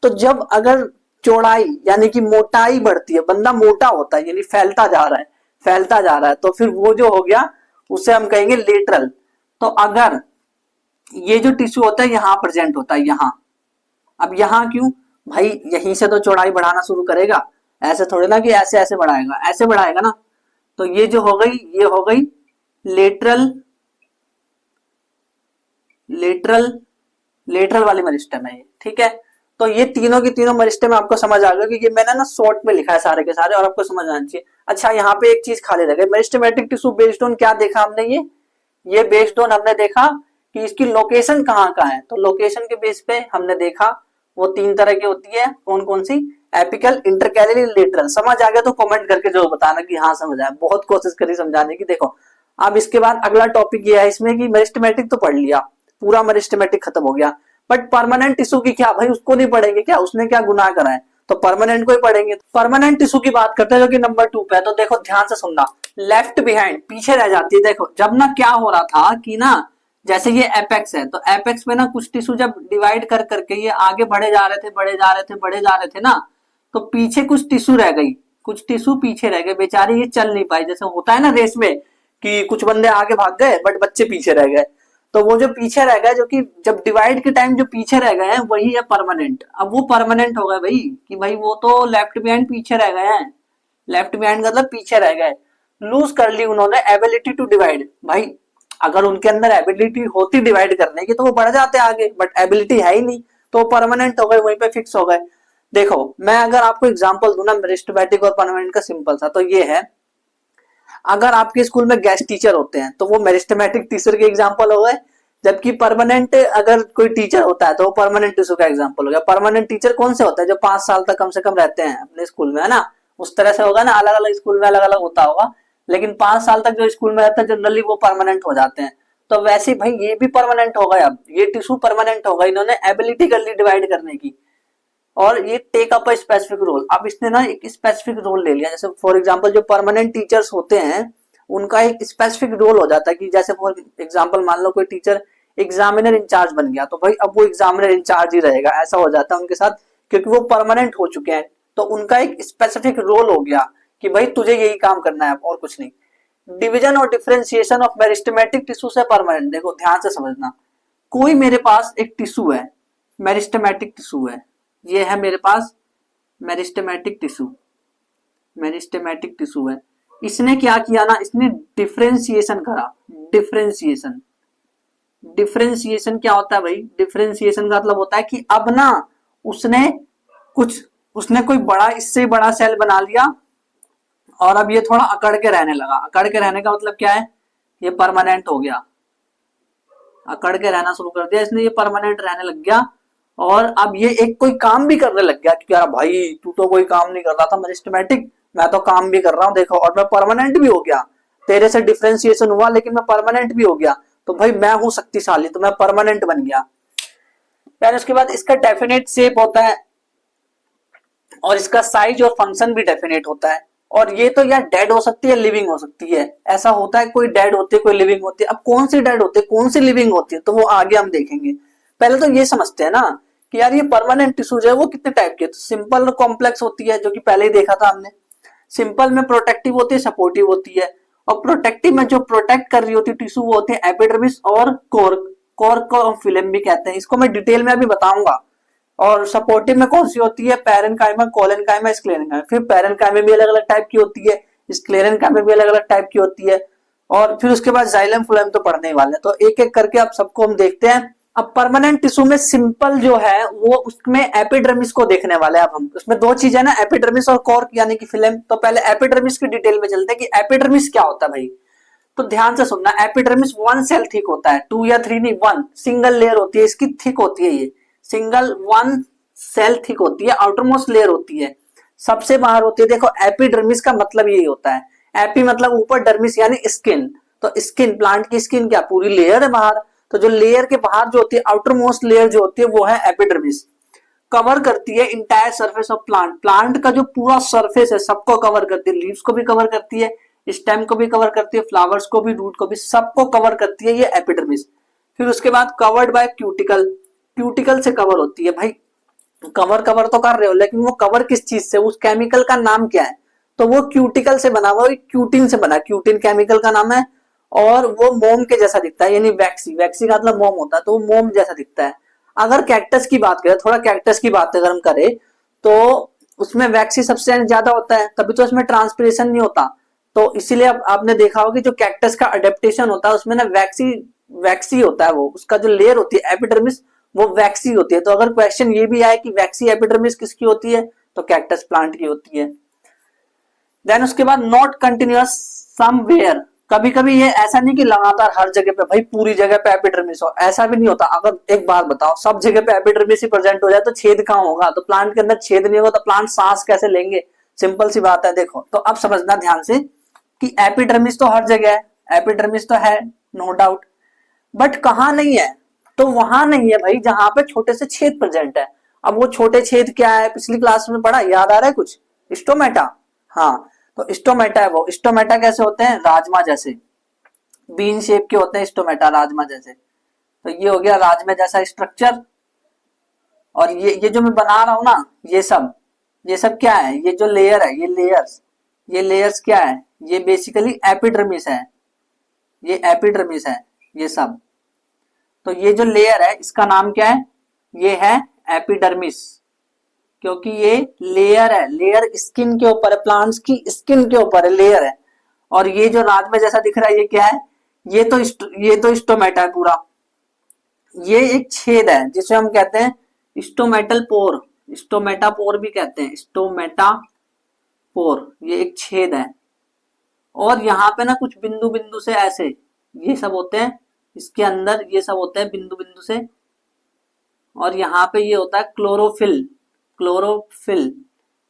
तो जब अगर चौड़ाई यानी कि मोटाई बढ़ती है, बंदा मोटा होता है यानी फैलता जा रहा है, फैलता जा रहा है, तो फिर वो जो हो गया उसे हम कहेंगे लेटरल। तो अगर ये जो टिश्यू होता है यहाँ प्रेजेंट होता है, यहाँ, अब यहाँ क्यों भाई, यहीं से तो चौड़ाई बढ़ाना शुरू करेगा, ऐसे थोड़े ना कि ऐसे ऐसे बढ़ाएगा, ऐसे बढ़ाएगा ना। तो ये जो हो गई, ये हो गई लेटरल, लेटरल, लेटरल वाली मेरिस्टेम है ये, ठीक है। तो ये तीनों की तीनों मेरिस्टेम आपको समझ आ गया कि ये मैंने ना शॉर्ट में लिखा है सारे के सारे, और आपको समझ आना चाहिए। अच्छा यहाँ पे एक चीज खाली रह गई, मेरिस्टेमेटिक टिश्यू बेस्ड ऑन क्या देखा हमने, ये बेस्ड ऑन हमने देखा कि इसकी लोकेशन कहाँ कहाँ है। तो लोकेशन के बेस पे हमने देखा वो तीन तरह की होती है, कौन कौन सी, एपिकल, इंटरकैलरी, लेटरल। समझ आ गया तो कमेंट करके जरूर बताना कि हाँ समझ आया। बहुत कोशिश करी समझाने की। देखो अब इसके बाद अगला टॉपिक ये है इसमें कि मेरिस्टेमेटिक तो पढ़ लिया, पूरा मेरिस्टेमेटिक खत्म हो गया, बट परमानेंट टिश्यू की क्या भाई, उसको नहीं पढ़ेंगे क्या, उसने क्या गुनाह करा है, तो परमानेंट को ही पढ़ेंगे। परमानेंट टिश्यू की बात करते हैं जो कि नंबर 2 पे है। तो देखो ध्यान से सुनना, लेफ्ट बिहाइंड, पीछे रह जाती है। देखो जब ना क्या हो रहा था कि ना, जैसे ये एपेक्स है, तो एपेक्स में ना कुछ टिश्यू जब डिवाइड कर करके ये आगे बढ़े जा रहे थे, बढ़े जा रहे थे, बढ़े जा रहे थे ना, तो पीछे कुछ टिश्यू रह गई, कुछ टिश्यू पीछे रह गए, बेचारे ये चल नहीं पाए। जैसे होता है ना रेस में कि कुछ बंदे आगे भाग गए बट बच्चे पीछे रह गए, तो वो जो पीछे रह गए, जो कि जब डिवाइड के टाइम जो पीछे रह गए हैं वही है परमानेंट। अब वो परमानेंट हो गए भाई कि भाई वो तो लेफ्ट बिहाइंड पीछे रह गए हैं, लेफ्ट बिहाइंड मतलब पीछे रह गए, लूज कर ली उन्होंने एबिलिटी टू डिवाइड। भाई अगर उनके अंदर एबिलिटी होती डिवाइड करने की तो वो बढ़ जाते आगे, बट एबिलिटी है ही नहीं, तो परमानेंट हो गए, वहीं पे फिक्स हो गए। देखो मैं अगर आपको एग्जांपल दूं ना मेरिस्टेमेटिक और परमानेंट का, सिंपल सा, तो ये है, अगर आपके स्कूल में गेस्ट टीचर होते हैं तो वो मेरिस्टेमेटिक टीचर के एग्जांपल हो गए, जबकि परमानेंट अगर कोई टीचर होता है तो वो परमानेंट टीचर का एग्जांपल हो गया। परमानेंट टीचर कौन से होते हैं, जो 5 साल तक कम से कम रहते हैं अपने स्कूल में, है ना। उस तरह से होगा ना, अलग अलग स्कूल में अलग अलग होता होगा, लेकिन 5 साल तक जो स्कूल में रहता है जनरली वो परमानेंट हो जाते हैं। तो वैसे ही भाई ये भी परमानेंट हो गया, अब ये टिश्यू परमानेंट हो गया, इन्होंने एबिलिटी कर ली डिवाइड करने की, और ये take up a specific role. अब इसने ना एक स्पेसिफिक रोल ले लिया। जैसे फॉर एग्जांपल जो परमानेंट टीचर्स होते हैं उनका एक स्पेसिफिक रोल हो जाता है कि जैसे फॉर एग्जांपल मान लो कोई टीचर एग्जामिनर इंचार्ज बन गया, तो भाई अब वो एग्जामिनर इंचार्ज ही रहेगा, ऐसा हो जाता है उनके साथ, क्योंकि वो परमानेंट हो चुके हैं। तो उनका एक स्पेसिफिक रोल हो गया कि भाई तुझे यही काम करना है और कुछ नहीं। डिवीजन और डिफरेंशिएशन ऑफ मेरिस्टेमेटिक टिश्यू से परमानेंट, देखो ध्यान से समझना, कोई मेरे पास एक टिश्यू है, मेरिस्टेमेटिक टिश्यू है, ये है मेरे पास मेरिस्टेमेटिक टिश्यू, मेरिस्टेमेटिक टिश्यू है। इसने क्या किया ना, इसने डिफरेंशिएशन करा, डिफरेंशिएशन। डिफरेंशिएशन क्या होता है भाई, डिफरेंशिएशन का मतलब होता है कि अब ना उसने उसने कोई बड़ा, इससे बड़ा सेल बना लिया और अब ये थोड़ा अकड़ के रहने लगा। अकड़ के रहने का मतलब क्या है, ये परमानेंट हो गया, अकड़ के रहना शुरू कर दिया इसने, ये परमानेंट रहने लग गया। और अब ये एक कोई काम भी करने लग गया कि यार भाई तू तो कोई काम नहीं कर रहा था मेरिस्टेमेटिक, मैं तो काम भी कर रहा हूँ देखो, और मैं परमानेंट भी हो गया, तेरे से डिफरेंशिएशन हुआ लेकिन मैं परमानेंट भी हो गया। तो भाई मैं हूं शक्तिशाली, तो मैं परमानेंट बन गया। फिर उसके बाद इसका डेफिनेट शेप होता है और इसका साइज और फंक्शन भी डेफिनेट होता है। और ये तो यार डेड हो सकती है, लिविंग हो सकती है। ऐसा होता है कोई डेड होती है, कोई लिविंग होती है। अब कौन सी डेड होती है, कौन सी लिविंग होती है, तो वो आगे हम देखेंगे। पहले तो ये समझते हैं ना कि यार ये परमानेंट टिश्यूज है वो कितने टाइप के, तो सिंपल और कॉम्प्लेक्स होती है, जो कि पहले ही देखा था हमने। सिंपल में प्रोटेक्टिव होती है, सपोर्टिव होती है। और प्रोटेक्टिव में जो प्रोटेक्ट कर रही होती है टिश्यू वो होती है एपिडर्मिस और कोर। कोर को फिल्म भी कहते हैं, इसको मैं डिटेल में अभी बताऊंगा। और सपोर्टिव में कौन सी होती है, पैरेनकाइमा, कोलेनकाइमा, स्क्लेरेनकाइमा। फिर पैरेनकाइमा भी अलग अलग टाइप की होती है, स्क्लेरेनकाइमा भी अलग अलग टाइप की होती है। और फिर उसके बाद जाइलम फ्लोएम तो पढ़ने ही वाले हैं, तो एक एक करके आप सबको हम देखते हैं। अब परमानेंट टिश्यू में सिंपल जो है वो उसमें एपिडर्मिस को देखने वाले हैं। अब हम उसमें दो चीजें ना, एपिडर्मिस और कोर यानी कि फिल्म। तो पहले एपिडर्मिस की डिटेल में चलते हैं कि एपिडर्मिस क्या होता है भाई। तो ध्यान से सुनना, एपिडर्मिस वन सेल थिक होता है, 2 या 3 नहीं, 1 सिंगल लेयर होती है इसकी, थिक होती है ये, सिंगल 1 सेल थिक होती है, आउटर मोस्ट लेयर होती है, सबसे बाहर होती है। देखो एपिडर्मिस का मतलब यही होता है, एपी मतलब ऊपर, डर्मिस यानी स्किन। तो स्किन, प्लांट की स्किन क्या पूरी लेयर है बाहर, तो जो लेयर के बाहर जो होती है, आउटर मोस्ट लेयर जो होती है वो है एपिडर्मिस। कवर करती है entire surface of plant, plant का जो पूरा सरफेस है सबको कवर करती है, लीव्स को भी कवर करती है, स्टेम को भी कवर करती है, फ्लावर्स को भी, रूट को भी, सबको कवर करती है ये एपिडर्मिस। फिर उसके बाद कवर्ड बाय क्यूटिकल, क्यूटिकल से कवर होती है। भाई कवर कवर तो कर रहे हो, लेकिन वो कवर किस चीज से, उस केमिकल का नाम क्या है, तो वो क्यूटिकल से बना हुआ, क्यूटिन से बना, क्यूटिन केमिकल का नाम है। और वो मोम के जैसा दिखता है, यानी वैक्सी, वैक्सी का मतलब मोम होता है, तो वो मोम जैसा दिखता है। अगर कैक्टस की बात करें, थोड़ा कैक्टस की बात अगर हम करें, तो उसमें वैक्सी सबसे ज्यादा होता है, तभी तो उसमें ट्रांसपिरेशन नहीं होता। तो इसीलिए आपने देखा होगा कि जो कैक्टस का अडेप्टेशन होता है उसमें ना वैक्सी, वैक्सी होता है, वो उसका जो लेयर होती है एपिडर्मिस वो वैक्सी होती है। तो अगर क्वेश्चन ये भी आए कि वैक्सी एपिडर्मिस किसकी होती है, तो कैक्टस प्लांट की होती है। देन उसके बाद नॉट कंटिन्यूअस समवेयर, कभी कभी ये ऐसा नहीं कि लगातार हर जगह पे भाई पूरी जगह पे एपिडर्मिस हो, ऐसा भी नहीं होता। अगर एक बात बताओ, सब जगह पे एपिडर्मिस ही प्रेजेंट हो जाए तो छेद कहाँ होगा, तो प्लांट के अंदर छेद नहीं होगा तो प्लांट सांस कैसे लेंगे, सिंपल सी बात है। देखो तो अब समझना ध्यान से कि एपिडर्मिस तो हर जगह है, एपिडर्मिस तो है नो डाउट, बट कहाँ नहीं है, तो वहां नहीं है भाई जहां पे छोटे से छेद प्रेजेंट है। अब वो छोटे छेद क्या है, पिछली क्लास में पढ़ा, याद आ रहा है कुछ, स्टोमेटा। हाँ, तो स्टोमेटा है वो। स्टोमेटा कैसे होते हैं, राजमा जैसे, बीन शेप के होते हैं स्टोमेटा, राजमा जैसे। तो ये हो गया राजमा जैसा स्ट्रक्चर। और ये जो मैं बना रहा हूं ना, ये सब क्या है, ये जो लेयर है, ये लेयर्स क्या है, ये बेसिकली एपिडर्मिस है, ये एपिडर्मिस है ये सब। तो ये जो लेयर है इसका नाम क्या है, ये है एपिडर्मिस, क्योंकि ये लेयर है, लेयर स्किन के ऊपर है, प्लांट्स की स्किन के ऊपर है, लेयर है। और ये जो राजमा जैसा दिख रहा है ये क्या है, ये तो स्टोमेटा है पूरा। ये एक छेद है जिसे हम कहते हैं स्टोमेटल पोर, स्टोमेटापोर भी कहते हैं, स्टोमेटापोर, ये एक छेद है। और यहाँ पे ना कुछ बिंदु बिंदु से ऐसे ये सब होते हैं, इसके अंदर ये सब होते हैं बिंदु बिंदु से। और यहाँ पे ये होता है क्लोरोफिल, क्लोरोफिल,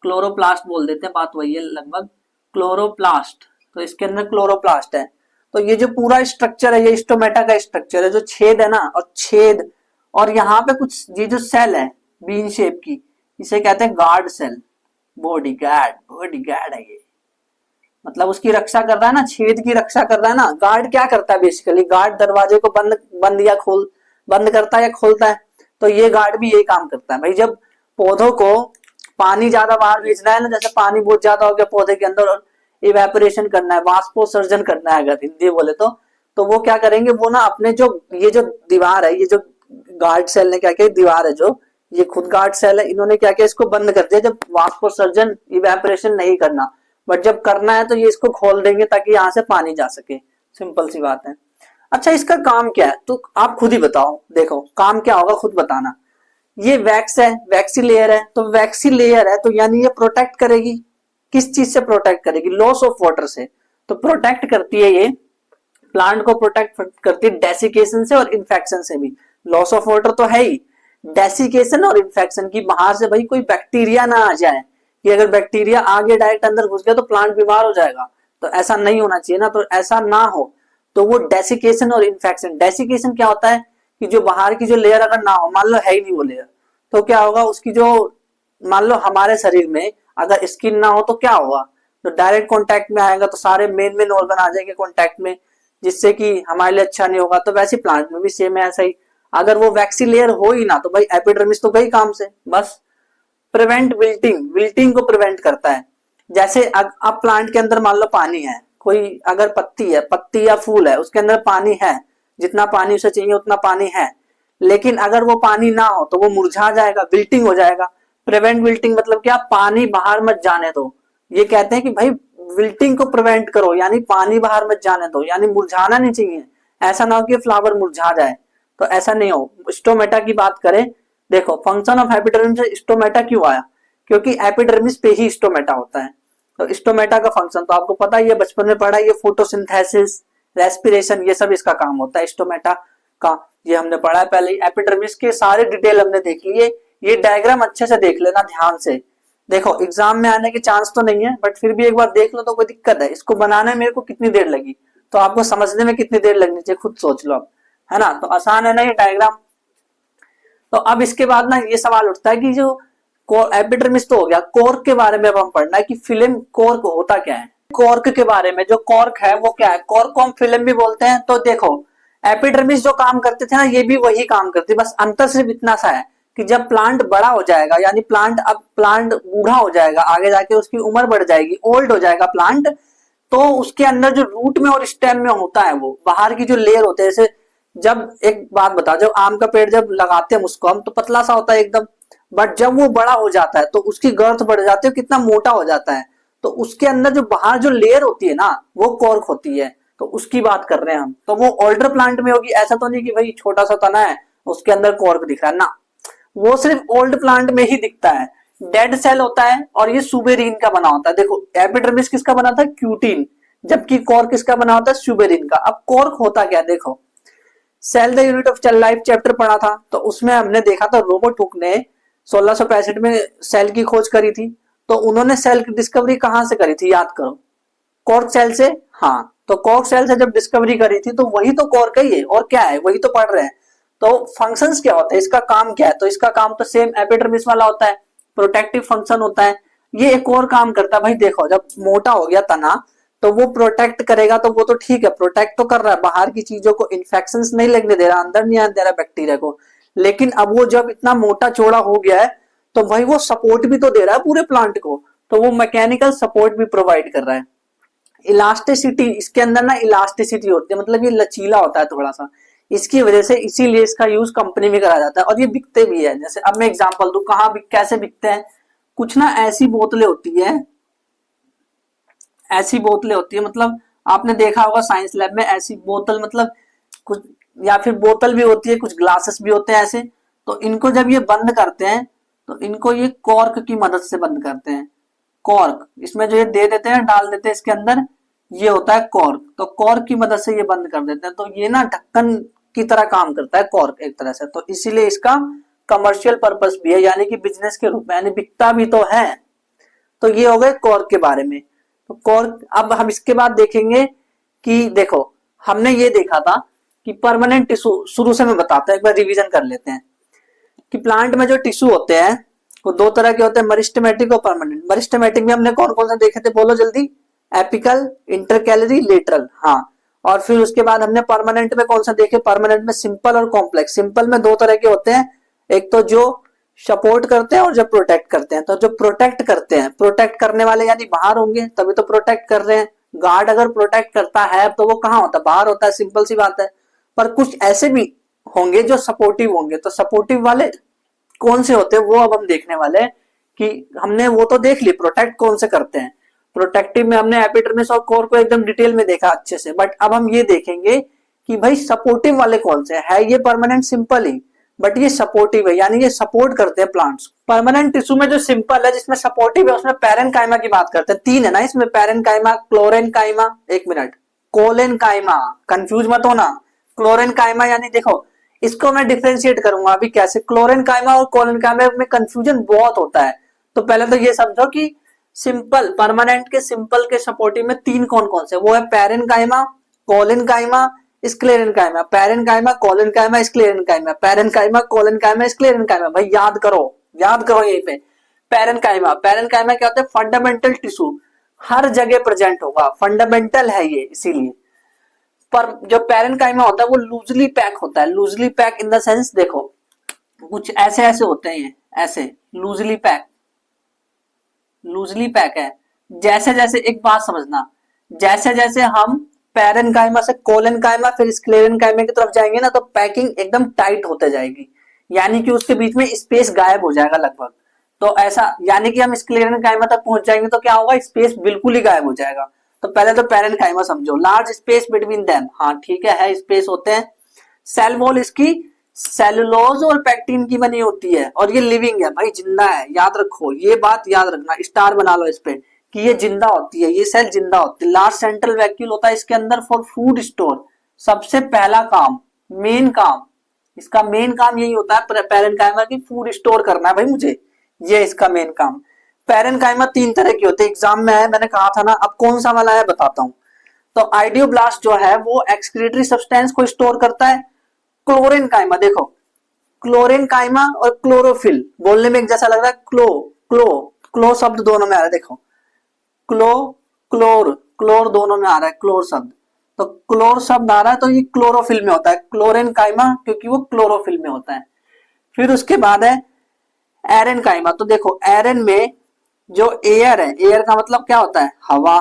क्लोरोप्लास्ट बोल देते हैं, बात वही है लगभग, क्लोरोप्लास्ट। तो इसके अंदर क्लोरोप्लास्ट है। तो ये जो पूरा स्ट्रक्चर है ये स्टोमेटा का स्ट्रक्चर है, जो छेद है ना, और छेद, और यहाँ पे कुछ ये जो सेल है बीन शेप की, इसे कहते हैं guard cell, body guard, body guard है ये, मतलब उसकी रक्षा कर रहा है ना, छेद की रक्षा कर रहा है ना। गार्ड क्या करता है, बेसिकली गार्ड दरवाजे को बंद बंद या खोल, बंद करता है या खोलता है, तो ये गार्ड भी यही काम करता है भाई। जब पौधों को पानी ज्यादा बाहर भेजना है ना, जैसे पानी बहुत ज्यादा हो गया पौधे के अंदर और इवेपोरेशन करना है, वाष्पोत्सर्जन करना है अगर हिंदी बोले तो वो क्या करेंगे, वो ना अपने जो ये जो दीवार है, ये जो गार्ड सेल ने क्या किया, दीवार है जो, ये खुद गार्ड सेल है, इन्होंने क्या किया, इसको बंद कर दिया जब वाष्पोत्सर्जन इवेपोरेशन नहीं करना, बट जब करना है तो ये इसको खोल देंगे ताकि यहाँ से पानी जा सके, सिंपल सी बात है। अच्छा इसका काम क्या है, तो आप खुद ही बताओ, देखो काम क्या होगा खुद बताना। ये वैक्स है, वैक्सी लेयर है, तो वैक्सी लेयर है तो यानी ये प्रोटेक्ट करेगी, किस चीज से प्रोटेक्ट करेगी, लॉस ऑफ वाटर से। तो प्रोटेक्ट करती है ये, प्लांट को प्रोटेक्ट करती है डेसिकेशन से और इन्फेक्शन से भी। लॉस ऑफ वाटर तो है ही, डेसिकेशन और इन्फेक्शन की, बाहर से भाई कोई बैक्टीरिया ना आ जाए, कि अगर बैक्टीरिया आगे डायरेक्ट अंदर घुस गया तो प्लांट बीमार हो जाएगा, तो ऐसा नहीं होना चाहिए ना, तो ऐसा ना हो तो वो डेसिकेशन और इन्फेक्शन। डेसिकेशन क्या होता है कि जो बाहर की जो लेयर अगर ना हो, मान लो है ही नहीं वो लेयर, तो क्या होगा उसकी जो, मान लो हमारे शरीर में अगर स्किन ना हो तो क्या होगा, तो डायरेक्ट कांटेक्ट में आएगा तो सारे मेन मेन ऑर्गन आ जाएंगे कांटेक्ट में, जिससे कि हमारे लिए अच्छा नहीं होगा। तो वैसे प्लांट में भी सेम है ऐसा ही, अगर वो वैक्सी लेयर हो ही ना तो भाई एपिडर्मिस तो गई काम से बस। प्रिवेंट विल्टिंग, विल्टिंग को प्रिवेंट करता है। जैसे अब प्लांट के अंदर मान लो पानी है, कोई अगर पत्ती है, पत्ती या फूल है, उसके अंदर पानी है, जितना पानी उसे चाहिए उतना पानी है, लेकिन अगर वो पानी ना हो तो वो मुरझा जाएगा, विल्टिंग हो जाएगा। प्रिवेंट विल्टिंग मतलब क्या, पानी बाहर मत जाने दो। ये कहते हैं कि भाई विल्टिंग को प्रिवेंट करो, यानी पानी बाहर मत जाने दो, यानी मुरझाना नहीं चाहिए। ऐसा ना हो कि फ्लावर मुरझा जाए, तो ऐसा नहीं हो। स्टोमेटा की बात करें, देखो फंक्शन ऑफ एपिडर्मिस से स्टोमेटा क्यों आया, क्योंकि एपिडर्मिस पे ही स्टोमेटा होता है। तो स्टोमेटा का फंक्शन तो आपको पता ही है, बचपन में पढ़ा, ये फोटोसिंथेसिस, रेस्पिरेशन, ये सब इसका काम होता है स्टोमेटा का, ये हमने पढ़ा है पहले ही। एपिडर्मिस के सारे डिटेल हमने देख लिए, ये डायग्राम अच्छे से देख लेना ध्यान से। देखो एग्जाम में आने के चांस तो नहीं है, बट फिर भी एक बार देख लो तो कोई दिक्कत है। इसको बनाने में मेरे को कितनी देर लगी, तो आपको समझने में कितनी देर लगनी चाहिए खुद सोच लो आप, है ना। तो आसान है ना ये डायग्राम। तो अब इसके बाद ना ये सवाल उठता है कि जो एपिडर्मिस तो हो गया, कॉर्क के बारे में अब हम पढ़ना है कि फिल्म कॉर्क होता क्या है। कॉर्क के बारे में, जो कॉर्क है वो क्या है, कॉर्क को हम फिल्म भी बोलते हैं। तो देखो एपिडर्मिस जो काम करते थे ना, ये भी वही काम करती, बस अंतर सिर्फ इतना सा है कि जब प्लांट बड़ा हो जाएगा, यानी प्लांट, अब प्लांट बूढ़ा हो जाएगा, आगे जाके उसकी उम्र बढ़ जाएगी, ओल्ड हो जाएगा प्लांट, तो उसके अंदर जो रूट में और स्टेम में होता है, वो बाहर की जो लेयर होते हैं, जैसे जब एक बात बताओ, जब आम का पेड़ जब लगाते हैं उसको हम, तो पतला सा होता है एकदम, बट जब वो बड़ा हो जाता है तो उसकी गर्थ बढ़ जाती है, कितना मोटा हो जाता है। तो उसके अंदर जो बाहर जो लेयर होती है ना, वो कॉर्क होती है। तो उसकी बात कर रहे हैं हम। तो वो ओल्डर प्लांट में होगी, ऐसा तो नहीं कि भाई छोटा सा तना है उसके अंदर कॉर्क दिख रहा है ना, वो सिर्फ ओल्ड प्लांट में ही दिखता है। डेड सेल होता है और ये सुबेरिन का बना होता है। देखो एपिडर्मिस किसका बना था, क्यूटीन, जबकि कॉर्क किसका बना होता है, सुबेरिन का। अब कॉर्क होता क्या, देखो cell the unit of cell life chapter पढ़ा था, तो उसमें हमने देखा था रोबर्ट हुक ने 1665 में सेल की खोज करी थी। तो उन्होंने सेल की डिस्कवरी कहां से करी थी, याद करो, कॉर्क सेल से। हाँ, तो कॉर्क सेल से जब डिस्कवरी करी थी तो वही तो कॉर्क है ये, और क्या है, वही तो पढ़ रहे हैं। तो फंक्शंस क्या होता है, इसका काम क्या है, तो इसका काम तो सेम एपिडर्मिस वाला होता है, प्रोटेक्टिव फंक्शन होता है। ये एक और काम करता है भाई, देखो जब मोटा हो गया तना तो वो प्रोटेक्ट करेगा, तो वो तो ठीक है, प्रोटेक्ट तो कर रहा है, बाहर की चीजों को, इन्फेक्शंस नहीं लगने दे रहा, अंदर नहीं आने दे रहा बैक्टीरिया को। लेकिन अब वो जब इतना मोटा चौड़ा हो गया है तो भाई वो सपोर्ट भी तो दे रहा है पूरे प्लांट को, तो वो मैकेनिकल सपोर्ट भी प्रोवाइड कर रहा है। इलास्टिसिटी, इसके अंदर ना इलास्टिसिटी होती है, मतलब ये लचीला होता है थोड़ा सा, इसकी वजह से इसीलिए इसका यूज कंपनी में करा जाता है, और ये बिकते भी है। जैसे अब मैं एग्जांपल दूं, कहाँ कैसे बिकते हैं, कुछ ना ऐसी बोतलें होती है, ऐसी बोतलें होती है, मतलब आपने देखा होगा साइंस लैब में ऐसी बोतल, मतलब कुछ, या फिर बोतल भी होती है, कुछ ग्लासेस भी होते हैं ऐसे। तो इनको जब ये बंद करते हैं तो इनको ये कॉर्क की मदद से बंद करते हैं। कॉर्क इसमें जो ये दे देते हैं, डाल देते हैं इसके अंदर, ये होता है कॉर्क। तो कॉर्क की मदद से ये बंद कर देते हैं, तो ये ना ढक्कन की तरह काम करता है कॉर्क एक तरह से। तो इसीलिए इसका कमर्शियल पर्पस भी है, यानी कि बिजनेस के रूप में, यानी बिकता भी तो है। तो ये हो गए कॉर्क के बारे में। तो कॉर्क, अब हम इसके बाद देखेंगे कि देखो हमने ये देखा था कि परमानेंट टिश्यू, शुरू से मैं बताता हूं, एक बार रिवीजन कर लेते हैं कि प्लांट में जो टिश्यू होते हैं वो दो तरह के होते हैं, मरिस्टेमेटिक और परमानेंट। मरिस्टेमेटिक में हमने कौन कौन से देखे थे, बोलो जल्दी, एपिकल, इंटरकैलरी, लेटरल, हाँ। और फिर उसके बाद हमने परमानेंट में कौन सा देखे, परमानेंट में सिंपल और कॉम्प्लेक्स। सिंपल में दो तरह के होते हैं, एक तो जो सपोर्ट करते हैं और जो प्रोटेक्ट करते हैं। तो जो प्रोटेक्ट करते हैं, प्रोटेक्ट करने वाले यानी बाहर होंगे, तभी तो प्रोटेक्ट कर रहे हैं। गार्ड अगर प्रोटेक्ट करता है तो वो कहाँ होता है, बाहर होता है, सिंपल सी बात है। पर कुछ ऐसे भी होंगे जो सपोर्टिव होंगे, तो सपोर्टिव वाले कौन से होते हैं वो अब हम देखने वाले हैं। कि हमने वो तो देख ली प्रोटेक्ट कौन से करते हैं, प्रोटेक्टिव में हमने एपिडर्मिस और कोर को एकदम डिटेल में देखा अच्छे से। बट अब हम ये देखेंगे कि भाई सपोर्टिव वाले कौन से है, ये परमानेंट सिंपल ही, बट ये सपोर्टिव है, यानी ये सपोर्ट करते हैं प्लांट्स। परमानेंट टिश्यू में जो सिंपल है, जिसमें सपोर्टिव है, उसमें पैरेनकाइमा की बात करते हैं। तीन है ना इसमें, पैरेनकाइमा, क्लोरेनकाइमा, एक मिनट, कोलेनकाइमा, कंफ्यूज मत होना। क्लोरेनकाइमा यानी देखो, इसको मैं डिफरेंशिएट करूंगा अभी कैसे, क्लोरेनकाइमा और कोलेनकाइमा में कंफ्यूजन बहुत होता है। तो पहले तो ये समझो कि सिंपल, परमानेंट के सिंपल के सपोर्टिव में तीन कौन कौन से, वो है parenchyma, collenchyma, sclerenchyma, parenchyma, collenchyma, sclerenchyma, parenchyma, collenchyma, sclerenchyma. भाई याद करो, याद करो यहीं पे। पैरेनकाइमा, पैरेनकाइमा क्या होता है? फंडामेंटल टिश्यू, हर जगह प्रेजेंट होगा, फंडामेंटल है ये इसीलिए। पर जो पैरेनकाइमा होता है वो लूजली पैक होता है, loosely pack in the sense, देखो कुछ ऐसे ऐसे होते हैं, ऐसे लूजली पैक, लूजली पैक है। जैसे जैसे एक बात समझना, जैसे जैसे हम पैरेनकाइमा से कोलेनकाइमा फिर स्क्लेरेनकाइमा की तरफ जाएंगे ना, तो पैकिंग एकदम टाइट होते जाएगी, यानी कि उसके बीच में स्पेस गायब हो जाएगा लगभग। तो ऐसा यानी कि हम स्क्लेरेनकाइमा तक पहुंच जाएंगे तो क्या होगा? स्पेस बिल्कुल ही गायब हो जाएगा। तो पहले तो पैरेनकाइमा समझो, लार्ज स्पेस बिटवीन देम, हाँ ठीक है स्पेस होते हैं। सेल वॉल इसकी सेलुलोज और पैक्टिन की बनी होती है, और ये लिविंग है भाई, जिंदा है, याद रखो ये बात, याद रखना, स्टार बना लो इस पे कि ये जिंदा होती है, ये सेल जिंदा होती है। लार्ज सेंट्रल वैक्यूल होता है इसके अंदर फॉर फूड स्टोर। सबसे पहला काम, मेन काम, इसका मेन काम यही होता है पैरेनकाइमा की, फूड स्टोर करना है भाई मुझे, ये इसका मेन काम। पैरेनकाइमा 3 तरह के होते हैं, एग्जाम में है, मैंने कहा था ना। अब कौन सा वाला है बताता हूँ। तो आइडियोब्लास्ट जो है वो एक्सक्रीटरी सब्सटेंस को स्टोर करता है। क्लोरेनकाइमा, देखो क्लोरेनकाइमा और क्लोरोफिल, बोलने में एक जैसा लग रहा है, क्लो क्लो क्लो शब्द दोनों में आ रहा है, देखो क्लो क्लोर, क्लोर दोनों में आ रहा है, क्लोर शब्द। तो क्लोर शब्द आ रहा है तो ये क्लोरोफिल में होता है, क्लोरेनकाइमा, क्योंकि वो क्लोरोफिल में होता है। फिर उसके बाद है एरेनकाइमा। तो देखो एरेन में जो एयर है, एयर का मतलब क्या होता है? हवा,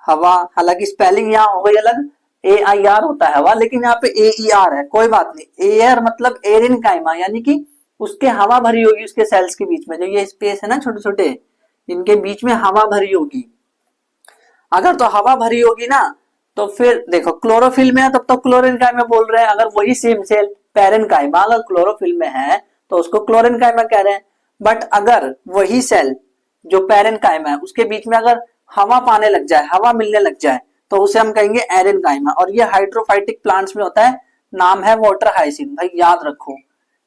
हवा, हालांकि स्पेलिंग यहाँ हो गई अलग, ए आई आर होता है हवा, लेकिन यहाँ पे ए ई आर है, कोई बात नहीं। एयर मतलब एरेनकाइमा, यानी कि उसके हवा भरी होगी उसके सेल्स के बीच में, जो ये स्पेस है ना छोटे छोटे, इनके बीच में हवा भरी होगी। अगर तो हवा भरी होगी ना, तो फिर देखो क्लोरोफिल में है तब तो क्लोरेनकाइमा बोल रहे हैं। अगर वही सेम सेल पैरेनकाइमा अगर क्लोरोफिल में है तो उसको क्लोरेनकाइमा कह रहे हैं। बट अगर वही सेल जो पैरेनकाइमा है उसके बीच में अगर हवा पाने लग जाए, हवा मिलने लग जाए, तो उसे हम कहेंगे एरेनकाइमा। और ये हाइड्रोफाइटिक प्लांट्स में होता है, नाम है वाटर हाइसिन। भाई याद रखो,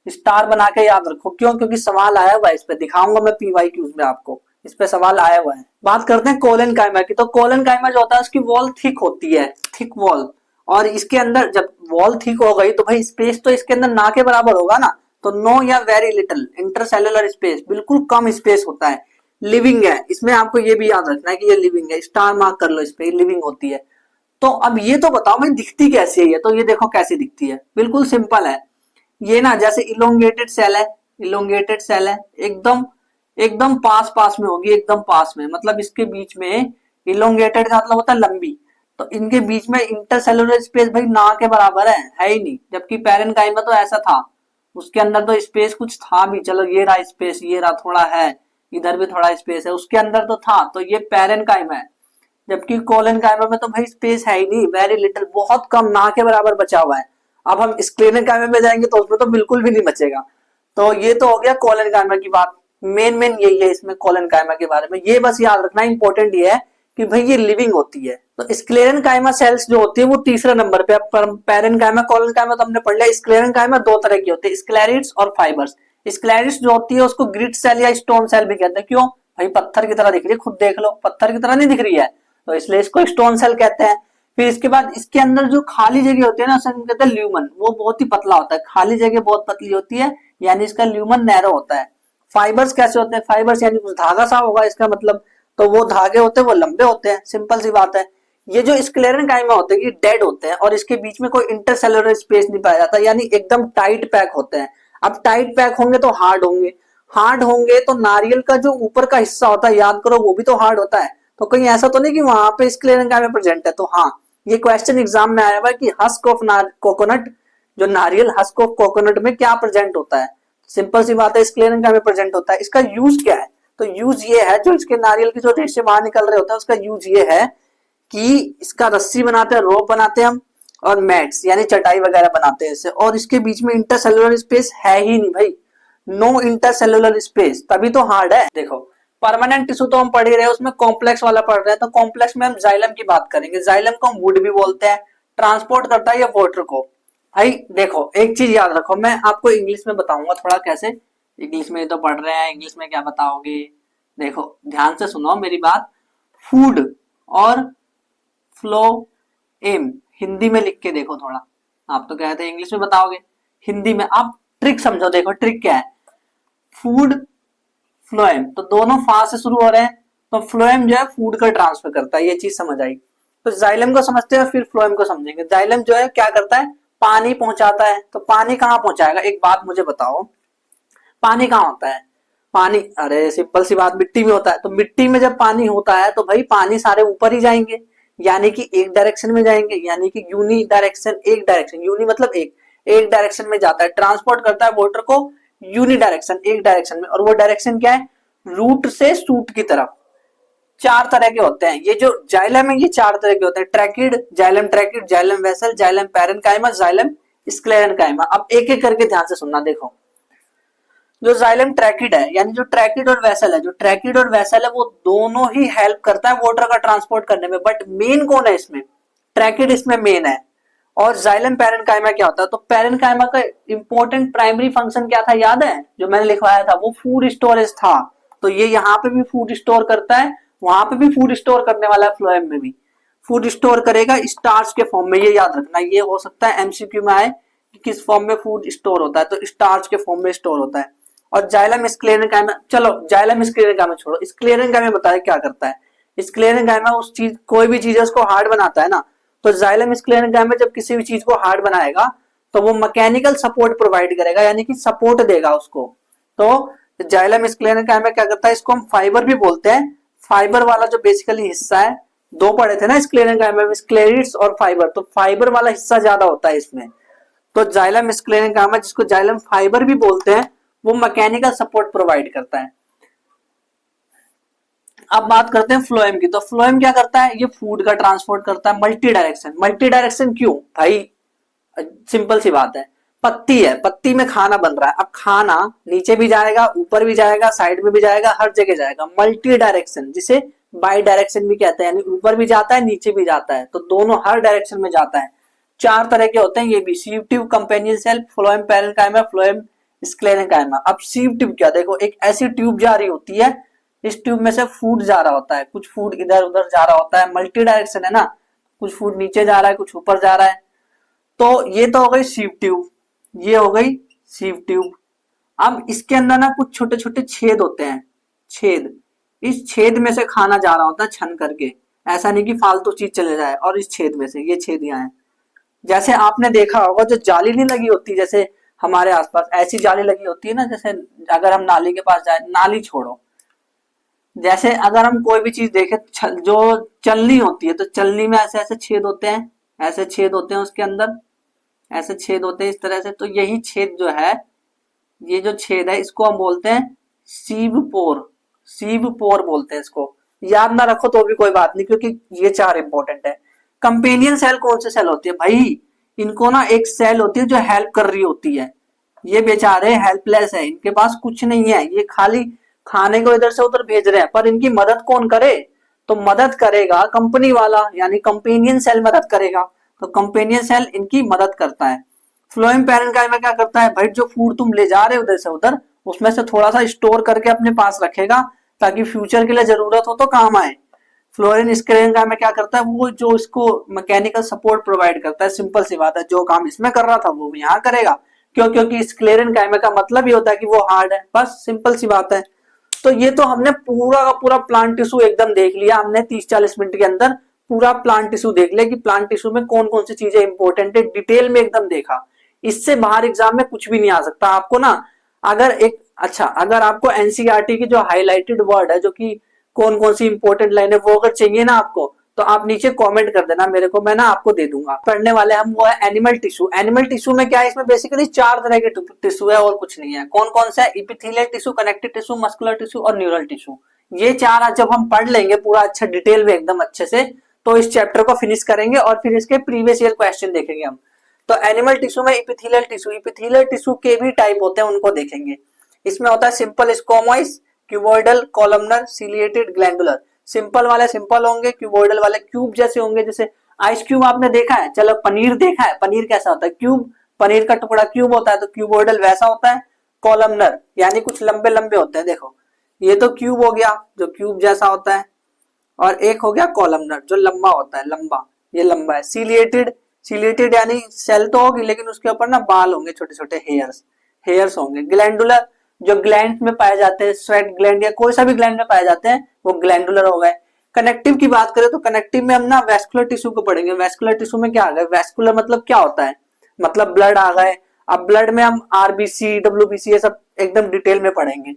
स्टार बना के याद रखो, क्यों? क्योंकि सवाल आया हुआ है, इस पे दिखाऊंगा मैं पीवाई क्यूज में आपको, इस पे सवाल आया हुआ है। बात करते हैं कोलेनकाइमा की। तो कोलेनकाइमा जो होता है उसकी वॉल थिक होती है, थिक वॉल, और इसके अंदर जब वॉल थिक हो गई तो भाई स्पेस तो इसके अंदर ना के बराबर होगा ना, तो नो या वेरी लिटिल इंटरसेलुलर स्पेस, बिल्कुल कम स्पेस होता है। लिविंग है, इसमें आपको ये भी याद रखना है कि ये लिविंग है, स्टार मार्क कर लो इस पे, लिविंग होती है। तो अब ये तो बताओ भाई दिखती कैसे है ये? तो ये देखो कैसे दिखती है, बिल्कुल सिंपल है। ये ना जैसे इलोंगेटेड सेल है, इलोंगेटेड सेल है, एकदम एकदम पास पास में होगी, एकदम पास में, मतलब इसके बीच में, इलोंगेटेड का मतलब होता है लंबी, तो इनके बीच में इंटरसेलुलर स्पेस भाई ना के बराबर है ही नहीं। जबकि पैरेनकाइमा तो ऐसा था, उसके अंदर तो स्पेस कुछ था भी, चलो ये रहा स्पेस, ये रहा थोड़ा है, इधर भी थोड़ा स्पेस है, उसके अंदर तो था, तो ये पैरेनकाइमा है। जबकि कोलेनकाइमा में तो भाई स्पेस है ही नहीं, वेरी लिटिल, बहुत कम, ना के बराबर बचा हुआ है। अब हम स्क्लेरेनकाइमा में जाएंगे तो उसमें तो बिल्कुल भी नहीं बचेगा। तो ये तो हो गया कोलेनकाइमा की बात, मेन यही है इसमें कोलेनकाइमा के बारे में। ये बस याद रखना, इंपॉर्टेंट ये है कि भाई ये लिविंग होती है। तो स्क्लेरेनकाइमा सेल्स जो होती है वो तीसरे नंबर पे, पैरेनकाइमा कोलेनकाइमा तो हमने पढ़ लिया। स्क्लेरेनकाइमा 2 तरह की होती है, स्क्लेरिड्स और फाइबर्स। स्क्लेरिड्स जो होती है उसको ग्रिट सेल या स्टोन सेल भी कहते हैं। क्यों भाई? पत्थर की तरह दिख रही है, खुद देख लो, पत्थर की तरह नहीं दिख रही है, तो इसलिए इसको स्टोन सेल कहते हैं। फिर इसके बाद इसके अंदर जो खाली जगह होती है ना, उसे कहते हैं ल्यूमन, वो बहुत ही पतला होता है, खाली जगह बहुत पतली होती है, यानी इसका ल्यूमन नैरो होता है। फाइबर्स कैसे होते हैं? फाइबर्स यानी कुछ धागा सा होगा इसका मतलब, तो वो धागे होते हैं वो लंबे होते हैं, सिंपल सी बात है। ये जो स्क्लेरेनकाइमा होते हैं ये डेड होते हैं और इसके बीच में कोई इंटरसेलुलर स्पेस नहीं पाया जाता, यानी एकदम टाइट पैक होते हैं। अब टाइट पैक होंगे तो हार्ड होंगे, हार्ड होंगे तो नारियल का जो ऊपर का हिस्सा होता है, याद करो, वो भी तो हार्ड होता है। तो कहीं ऐसा तो नहीं कि वहां पे स्क्लेरेनकाइमा प्रेजेंट है। तो हाँ, ये क्वेश्चन एग्जाम में आया हुआ है कि हस्क ऑफ कोकोनट, जो नारियल हस्क ऑफ कोकोनट में क्या प्रेजेंट होता है? सिंपल सी बात है, स्क्लेरेनकाइमा में प्रेजेंट होता है। इसका यूज क्या है? तो यूज ये है, जो इसके नारियल के जो रेशे बाहर निकल रहे होते हैं उसका यूज ये है कि इसका रस्सी बनाते हैं, रोप बनाते हैं हम, और मैट्स यानी चटाई वगैरह बनाते हैं इससे। और इसके बीच में इंटरसेलुलर स्पेस है ही नहीं भाई, नो इंटरसेलुलर स्पेस, तभी तो हार्ड है। देखो परमानेंट टिश्यू तो हम पढ़ ही रहे हैं, उसमें कॉम्प्लेक्स वाला पढ़ रहे हैं, तो कॉम्प्लेक्स में हम जाइलम की बात करेंगे। जाइलम को हम वुड भी बोलते हैं, ट्रांसपोर्ट करता है ये वाटर को। भाई देखो एक चीज याद रखो, मैं आपको इंग्लिश में बताऊंगा थोड़ा कैसे, इंग्लिश में तो पढ़ रहे हैं, इंग्लिश में क्या बताओगे? देखो ध्यान से सुनो मेरी बात। फूड और फ्लो एम हिंदी में लिख के देखो थोड़ा, आप तो कहते हैं इंग्लिश में बताओगे, हिंदी में आप ट्रिक समझो। देखो ट्रिक क्या है, फूड फ्लोएम, तो दोनों फा से शुरू हो रहे हैं, तो फ्लोएम जो है फूड का ट्रांसफर करता है, ये चीज समझ आई। तो जाइलम को समझते हैं फिर फ्लोएम को समझेंगे। जाइलम जो है क्या करता है, पानी पहुंचाता है। तो पानी कहाँ पहुंचाएगा, एक बात मुझे बताओ, पानी कहाँ होता है, पानी, अरे सिंपल सी बात, मिट्टी में होता है। तो मिट्टी में जब पानी होता है तो भाई पानी सारे ऊपर ही जाएंगे, यानी कि एक डायरेक्शन में जाएंगे, यानी कि यूनि डायरेक्शन, एक डायरेक्शन, यूनि मतलब एक डायरेक्शन में जाता है, ट्रांसपोर्ट करता है वाटर को यूनि डायरेक्शन, एक डायरेक्शन में। और वो डायरेक्शन क्या है, रूट से सूट की तरफ। चार तरह के होते हैं ये जो जाइलम है, ये चार तरह के होते हैं, tracheid, xylem vessel, xylem parenchyma, xylem sclerenchyma. अब एक एक करके ध्यान से सुनना। देखो जो जाइलम ट्रैकिड है, यानी जो ट्रैकिड और वेसल है, जो ट्रैकिड और वेसल है वो दोनों ही हेल्प करता है वाटर का ट्रांसपोर्ट करने में, बट मेन कौन है इसमें, ट्रैकिड इसमें मेन है। और जाइलम पैरेन्काइमा क्या होता है, तो पैरेन्काइमा का इंपॉर्टेंट प्राइमरी फंक्शन क्या था याद है, जो मैंने लिखवाया था, वो फूड स्टोरेज था। तो ये यहाँ पे भी फूड स्टोर करता है, वहां पे भी फूड स्टोर करने वाला है, फ्लोएम में भी फूड स्टोर करेगा स्टार्च के फॉर्म में। ये याद रखना, ये हो सकता है एमसीक्यू में आए कि किस फॉर्म में फूड स्टोर होता है, तो स्टार्च के फॉर्म में स्टोर होता है। और जाइलम स्क्लेरेन्काइमा, चलो जाइलम स्क्लेरेन्काइमा छोड़ो, स्क्लेरेन्काइमा बताया क्या करता है। स्क्लेरेन्काइमा उस चीज, कोई भी चीज है उसको हार्ड बनाता है ना, तो जाइलम स्क्लेरेन्काइमा जब किसी भी चीज को हार्ड बनाएगा तो वो मैकेनिकल सपोर्ट प्रोवाइड करेगा, यानी कि सपोर्ट देगा उसको। तो जाइलम स्क्लेरेन्काइमा क्या करता है, इसको हम फाइबर भी बोलते हैं। फाइबर वाला जो बेसिकली हिस्सा है, दो पढ़े थे ना स्क्लेरेन्काइमा में, स्क्लेरिड्स और फाइबर, तो फाइबर वाला हिस्सा ज्यादा होता है इसमें। तो जाइलम स्क्लेरेन्काइमा, जिसको जाइलम फाइबर भी बोलते हैं, वो मैकेनिकल सपोर्ट प्रोवाइड करता है। अब बात करते हैं फ्लोएम की। तो फ्लोएम क्या करता है, ये फूड का ट्रांसपोर्ट करता है मल्टी डायरेक्शन। मल्टी डायरेक्शन क्यों भाई, सिंपल सी बात है, पत्ती है, पत्ती में खाना बन रहा है, अब खाना नीचे भी जाएगा, ऊपर भी जाएगा, साइड में भी जाएगा, हर जगह जाएगा। मल्टी डायरेक्शन, जिसे बाई डायरेक्शन भी कहते हैं, यानी ऊपर भी जाता है नीचे भी जाता है, तो दोनों हर डायरेक्शन में जाता है। चार तरह के होते हैं ये भी, sieve tube, companion cell, phloem parenchyma, phloem sclerenchyma. अब सीव ट्यूब क्या, देखो एक ऐसी ट्यूब जा रही होती है, इस ट्यूब में से फूड जा रहा होता है, कुछ फूड इधर उधर जा रहा होता है, मल्टी डायरेक्शन है ना, कुछ फूड नीचे जा रहा है, कुछ ऊपर जा रहा है। तो ये तो हो गई सीव ट्यूब, ये हो गई सीव ट्यूब। अब इसके अंदर ना कुछ छोटे छोटे छेद होते हैं, छेद, इस छेद में से खाना जा रहा होता है छन करके, ऐसा नहीं कि फालतू चीज चले जाए। और इस छेद में से, ये छेद यहाँ है, जैसे आपने देखा होगा जो जाली नहीं लगी होती, जैसे हमारे आसपास ऐसी जाली लगी होती है ना, जैसे अगर हम नाली के पास जाए, नाली छोड़ो, जैसे अगर हम कोई भी चीज देखे जो चलनी होती है, तो चलनी में ऐसे ऐसे छेद होते हैं, ऐसे छेद होते हैं उसके अंदर, ऐसे छेद होते हैं इस तरह से। तो यही छेद जो है, ये जो छेद है, इसको हम बोलते हैं सीव पोर, सीव पोर बोलते हैं इसको। याद ना रखो तो भी कोई बात नहीं, क्योंकि ये चार इंपॉर्टेंट है। कंपेनियन सेल कौन से सेल होती है भाई, इनको ना एक सेल होती है जो हेल्प कर रही होती है, ये बेचारे हेल्पलेस है, इनके पास कुछ नहीं है, ये खाली खाने को इधर से उधर भेज रहे हैं, पर इनकी मदद कौन करे, तो मदद करेगा कंपनी वाला, यानी कंपेनियन सेल मदद करेगा। तो कंपेनियन सेल इनकी मदद करता है। फ्लोएम पैरेन्काइमा क्या करता है भाई, जो फूड तुम ले जा रहे हो उधर से उधर, उसमें से थोड़ा सा स्टोर करके अपने पास रखेगा, ताकि फ्यूचर के लिए जरूरत हो तो काम आए। फ्लोरीन स्क्लेरेन्काइमा क्या करता है, वो जो इसको मैकेनिकल सपोर्ट प्रोवाइड करता है। सिंपल सी बात है, जो काम इसमें कर रहा था वो भी यहाँ करेगा, क्यों, क्योंकि स्क्लेरेन्काइमा का मतलब ही होता है कि वो हार्ड है, बस सिंपल सी बात है। तो ये तो हमने पूरा का पूरा प्लांट टिश्यू एकदम देख लिया, हमने 30-40 मिनट के अंदर पूरा प्लांट टिश्यू देख लिया कि प्लांट टिश्यू में कौन कौन सी चीजें इंपॉर्टेंट है, डिटेल में एकदम देखा। इससे बाहर एग्जाम में कुछ भी नहीं आ सकता आपको ना। अगर एक अच्छा, अगर आपको एनसीईआरटी की जो हाईलाइटेड वर्ड है, जो कि कौन कौन सी इंपॉर्टेंट लाइन है, वो अगर चाहिए ना आपको, तो आप नीचे कमेंट कर देना मेरे को, मैं ना आपको दे दूंगा। पढ़ने वाले हम वो है एनिमल टिश्यू। एनिमल टिश्यू में क्या है, इसमें बेसिकली चार तरह के टिश्यू है और कुछ नहीं है। कौन कौन सा है, epithelial tissue, connective tissue, muscular tissue और न्यूरल टिश्यू। ये चार जब हम पढ़ लेंगे पूरा अच्छा डिटेल में एकदम अच्छे से, तो इस चैप्टर को फिनिश करेंगे और फिर इसके प्रीवियस ईयर क्वेश्चन देखेंगे हम। तो एनिमल टिश्यू में इपिथेलियल टिश्यू, इपिथेलियल टिश्यू के भी टाइप होते हैं, उनको देखेंगे। इसमें होता है simple squamous, cuboidal, columnar, ciliated, glandular. Simple वाले सिंपल होंगे, क्यूबॉइडल वाले क्यूब जैसे होंगे, जैसे आइस क्यूब आपने देखा है, चलो पनीर देखा है, पनीर कैसा होता है, क्यूब, पनीर का टुकड़ा क्यूब होता है, तो क्यूबॉइडल वैसा होता है। कॉलमनर यानी कुछ लंबे लंबे होते हैं, देखो ये तो क्यूब हो गया जो क्यूब जैसा होता है, और एक हो गया कॉलमनर जो लंबा होता है, लंबा, ये लंबा है। सिलिएटेड सिलेटेड यानी सेल तो होगी लेकिन उसके ऊपर ना बाल होंगे, छोटे छोटे हेयर्स होंगे। ग्लैंडुलर जो ग्लैंड में पाए जाते हैं, स्वेट ग्लैंड या कोई सा भी ग्लैंड में पाए जाते हैं वो ग्लैंडुलर हो गए। कनेक्टिव की बात करें तो कनेक्टिव में हम ना वेस्कुलर टिश्यू को पढ़ेंगे। वेस्कुलर टिश्यू में क्या आ गए, वेस्कुलर मतलब क्या होता है, मतलब ब्लड आ गए। अब ब्लड में हम आरबीसी डब्ल्यूबीसी ये सब एकदम डिटेल में पढ़ेंगे।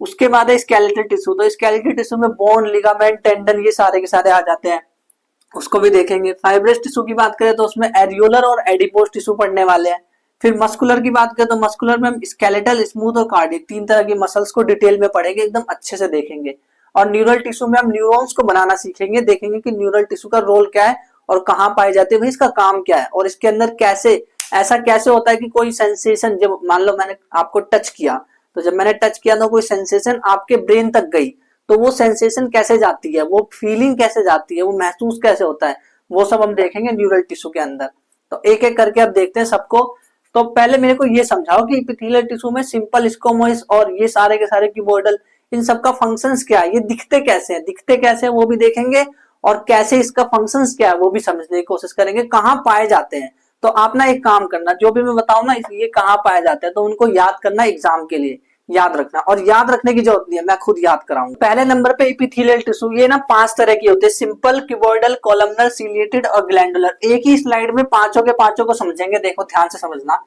उसके बाद है स्केलेटल टिश्यू, तो स्केलेटल टिश्यू में बोन, लिगामेंट, टेंडन ये सारे के सारे आ जाते हैं, उसको भी देखेंगे। फाइब्रस टिश्यू की बात करें तो उसमें एरियोलर और एडिपोज टिश्यू पढ़ने वाले हैं। फिर मस्कुलर की बात करें तो मस्कुलर में हम स्केलेटल, स्मूथ और कार्डियक तीन तरह की मसल्स को डिटेल में पढ़ेंगे, एकदम अच्छे से देखेंगे। और न्यूरल टिश्यू में हम न्यूरॉन्स को बनाना सीखेंगे, देखेंगे कि न्यूरल टिश्यू का रोल क्या है और कहाँ पाए जाते हैं, भाई इसका काम क्या है और इसके अंदर कैसे, ऐसा कैसे होता है कि कोई सेंसेशन, जब मान लो मैंने आपको टच किया, तो जब मैंने टच किया तो कोई सेंसेशन आपके ब्रेन तक गई, तो वो सेंसेशन कैसे जाती है, वो फीलिंग कैसे जाती है, वो महसूस कैसे होता है, वो सब हम देखेंगे न्यूरल टिश्यू के अंदर। तो एक एक करके अब देखते हैं सबको। तो पहले मेरे को ये समझाओ कि एपिथेलियल टिश्यू में सिंपल, स्क्वैमोस और ये सारे के सारे क्यूबॉइडल, इन सबका फंक्शंस क्या है, ये दिखते कैसे हैं, वो भी देखेंगे। और कैसे इसका फंक्शंस क्या है वो भी समझने की कोशिश करेंगे, कहाँ पाए जाते हैं। तो आप ना एक काम करना, जो भी मैं बताऊं ना ये कहाँ पाए जाते हैं तो उनको याद करना एग्जाम के लिए, याद रखना। और याद रखने की जरूरत नहीं है, मैं खुद याद कराऊंगा। पहले नंबर पे एपिथेलियल टिश्यू, ये ना 5 तरह की होते हैं, सिंपल, क्यूबॉइडल, कॉलमनर, सिलिएटेड और ग्लैंडुलर। एक ही स्लाइड में पांचों के पांचों को समझेंगे, देखो ध्यान से समझना।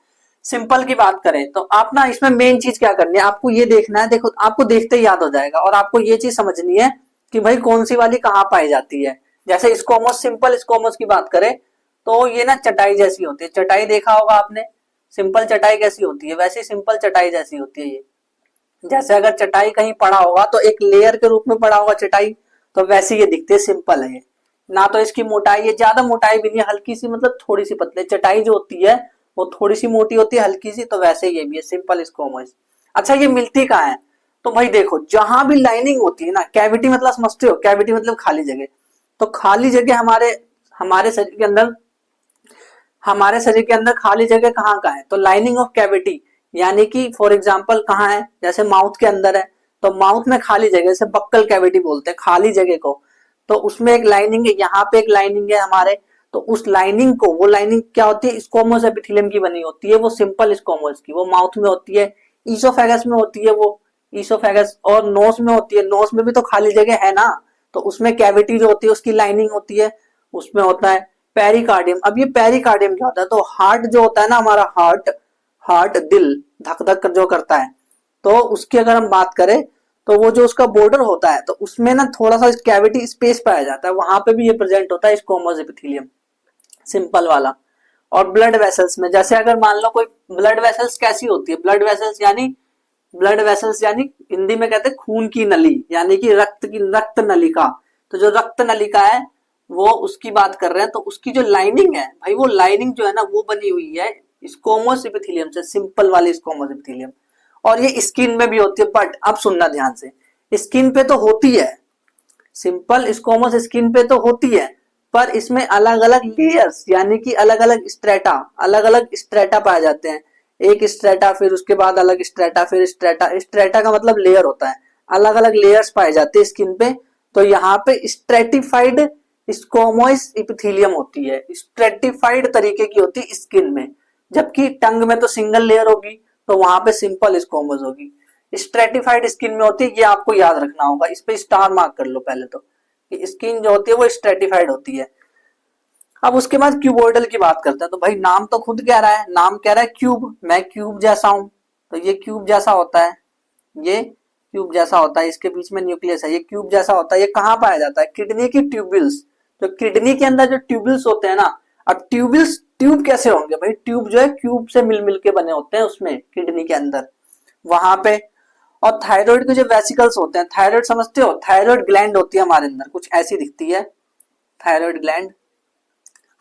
सिंपल की बात करें तो आप ना इसमें मेन चीज क्या करनी है, आपको ये देखना है, देखो आपको देखते ही याद हो जाएगा। और आपको ये चीज समझनी है कि भाई कौन सी वाली कहाँ पाई जाती है। जैसे स्क्वैमोस, सिंपल स्क्वैमोस की बात करें तो ये ना चटाई जैसी होती है, चटाई देखा होगा आपने, सिंपल चटाई कैसी होती है, वैसे सिंपल चटाई जैसी होती है ये। जैसे अगर चटाई कहीं पड़ा होगा तो एक लेयर के रूप में पड़ा होगा चटाई, तो वैसे ये दिखते है, सिंपल है ये। ना तो इसकी मोटाई, ये ज्यादा मोटाई भी नहीं है, हल्की सी, मतलब थोड़ी सी पतली। चटाई जो होती है वो थोड़ी सी मोटी होती है, हल्की सी, तो वैसे ये भी है सिंपल स्क्वैमोस। अच्छा ये मिलती कहाँ है, तो भाई देखो जहां भी लाइनिंग होती है ना, कैविटी मतलब समझते हो, कैविटी मतलब खाली जगह। तो खाली जगह हमारे हमारे शरीर के अंदर, खाली जगह कहाँ का है, तो लाइनिंग ऑफ कैविटी, यानी कि फॉर एग्जांपल कहाँ है, जैसे माउथ के अंदर है, तो माउथ में खाली जगह से बक्कल कैविटी बोलते हैं खाली जगह को। तो उसमें एक लाइनिंग है, यहाँ पे एक लाइनिंग है हमारे, तो उस लाइनिंग को, वो लाइनिंग क्या होती है, स्क्वैमोस एपिथेलियम की बनी होती है, वो सिंपल स्क्वैमोस की, वो माउथ में होती है, ईसोफेगस में होती है वो, ईसोफेगस, और नोज में होती है, नोज में भी तो खाली जगह है ना, तो उसमें कैविटी जो होती है उसकी लाइनिंग होती है, उसमें होता है पेरिकार्डियम। अब ये पेरिकार्डियम क्या होता है, तो हार्ट जो होता है ना हमारा, हार्ट दिल धक धक जो करता है, तो उसकी अगर हम बात करें तो वो जो उसका बॉर्डर होता है तो उसमें ना थोड़ा सा कैविटी स्पेस पाया जाता है, वहां पे भी ये प्रेजेंट होता है स्क्वैमोस एपिथेलियम, सिंपल वाला। और ब्लड वेसल्स में, जैसे अगर मान लो कोई, ब्लड वेसल्स कैसी होती है, ब्लड वेसल्स यानी हिंदी में कहते हैं खून की नली, यानी कि रक्त नलिका। तो जो रक्त नलिका है वो उसकी बात कर रहे हैं, तो उसकी जो लाइनिंग है भाई, वो लाइनिंग जो है ना वो बनी हुई है स्क्वैमोस एपिथेलियम से, सिंपल वाली स्क्वैमोस एपिथेलियम। और ये स्किन में भी होती है, बट अब सुनना ध्यान से, स्किन पे तो होती है, सिंपल स्क्वैमोस स्किन पे तो होती है, पर इसमें अलग अलग लेयर्स, यानी कि अलग अलग स्ट्रेटा पाए जाते हैं। एक स्ट्रेटा, फिर उसके बाद अलग स्ट्रेटा, फिर स्ट्रेटा का मतलब लेयर होता है, अलग अलग लेयर्स पाए जाते हैं स्किन पे। तो यहाँ पे स्ट्रेटिफाइड स्क्वैमोस एपिथेलियम होती है, स्ट्रेटिफाइड तरीके की होती है स्किन में, जबकि टंग में तो सिंगल लेयर होगी, तो वहां पे सिंपल स्क्वैमोस होगी। स्ट्रेटिफाइड स्किन में होती है, ये आपको याद रखना होगा, इस पे स्टार मार्क कर लो पहले तो, कि स्किन जो होती है वो स्ट्रेटिफाइड होती है। अब उसके बाद क्यूबॉइडल की बात करते हैं, तो भाई नाम तो खुद कह रहा है, नाम कह रहा है क्यूब, मैं क्यूब जैसा हूं, तो ये क्यूब जैसा होता है, ये क्यूब जैसा होता है, इसके बीच में न्यूक्लियस है, ये क्यूब जैसा होता है। ये कहाँ पाया जाता है, किडनी की ट्यूबुल्स, तो किडनी के अंदर जो ट्यूबुल्स होते हैं ना, अब ट्यूबुल्स, ट्यूब कैसे होंगे भाई, ट्यूब जो है क्यूब से मिल मिल के बने होते हैं उसमें किडनी के अंदर, वहां पे। और थायराइड के जो वेसिकल्स होते हैं, थायराइड समझते हो, थायराइड ग्लैंड होती है हमारे अंदर, कुछ ऐसी दिखती है थायराइड ग्लैंड।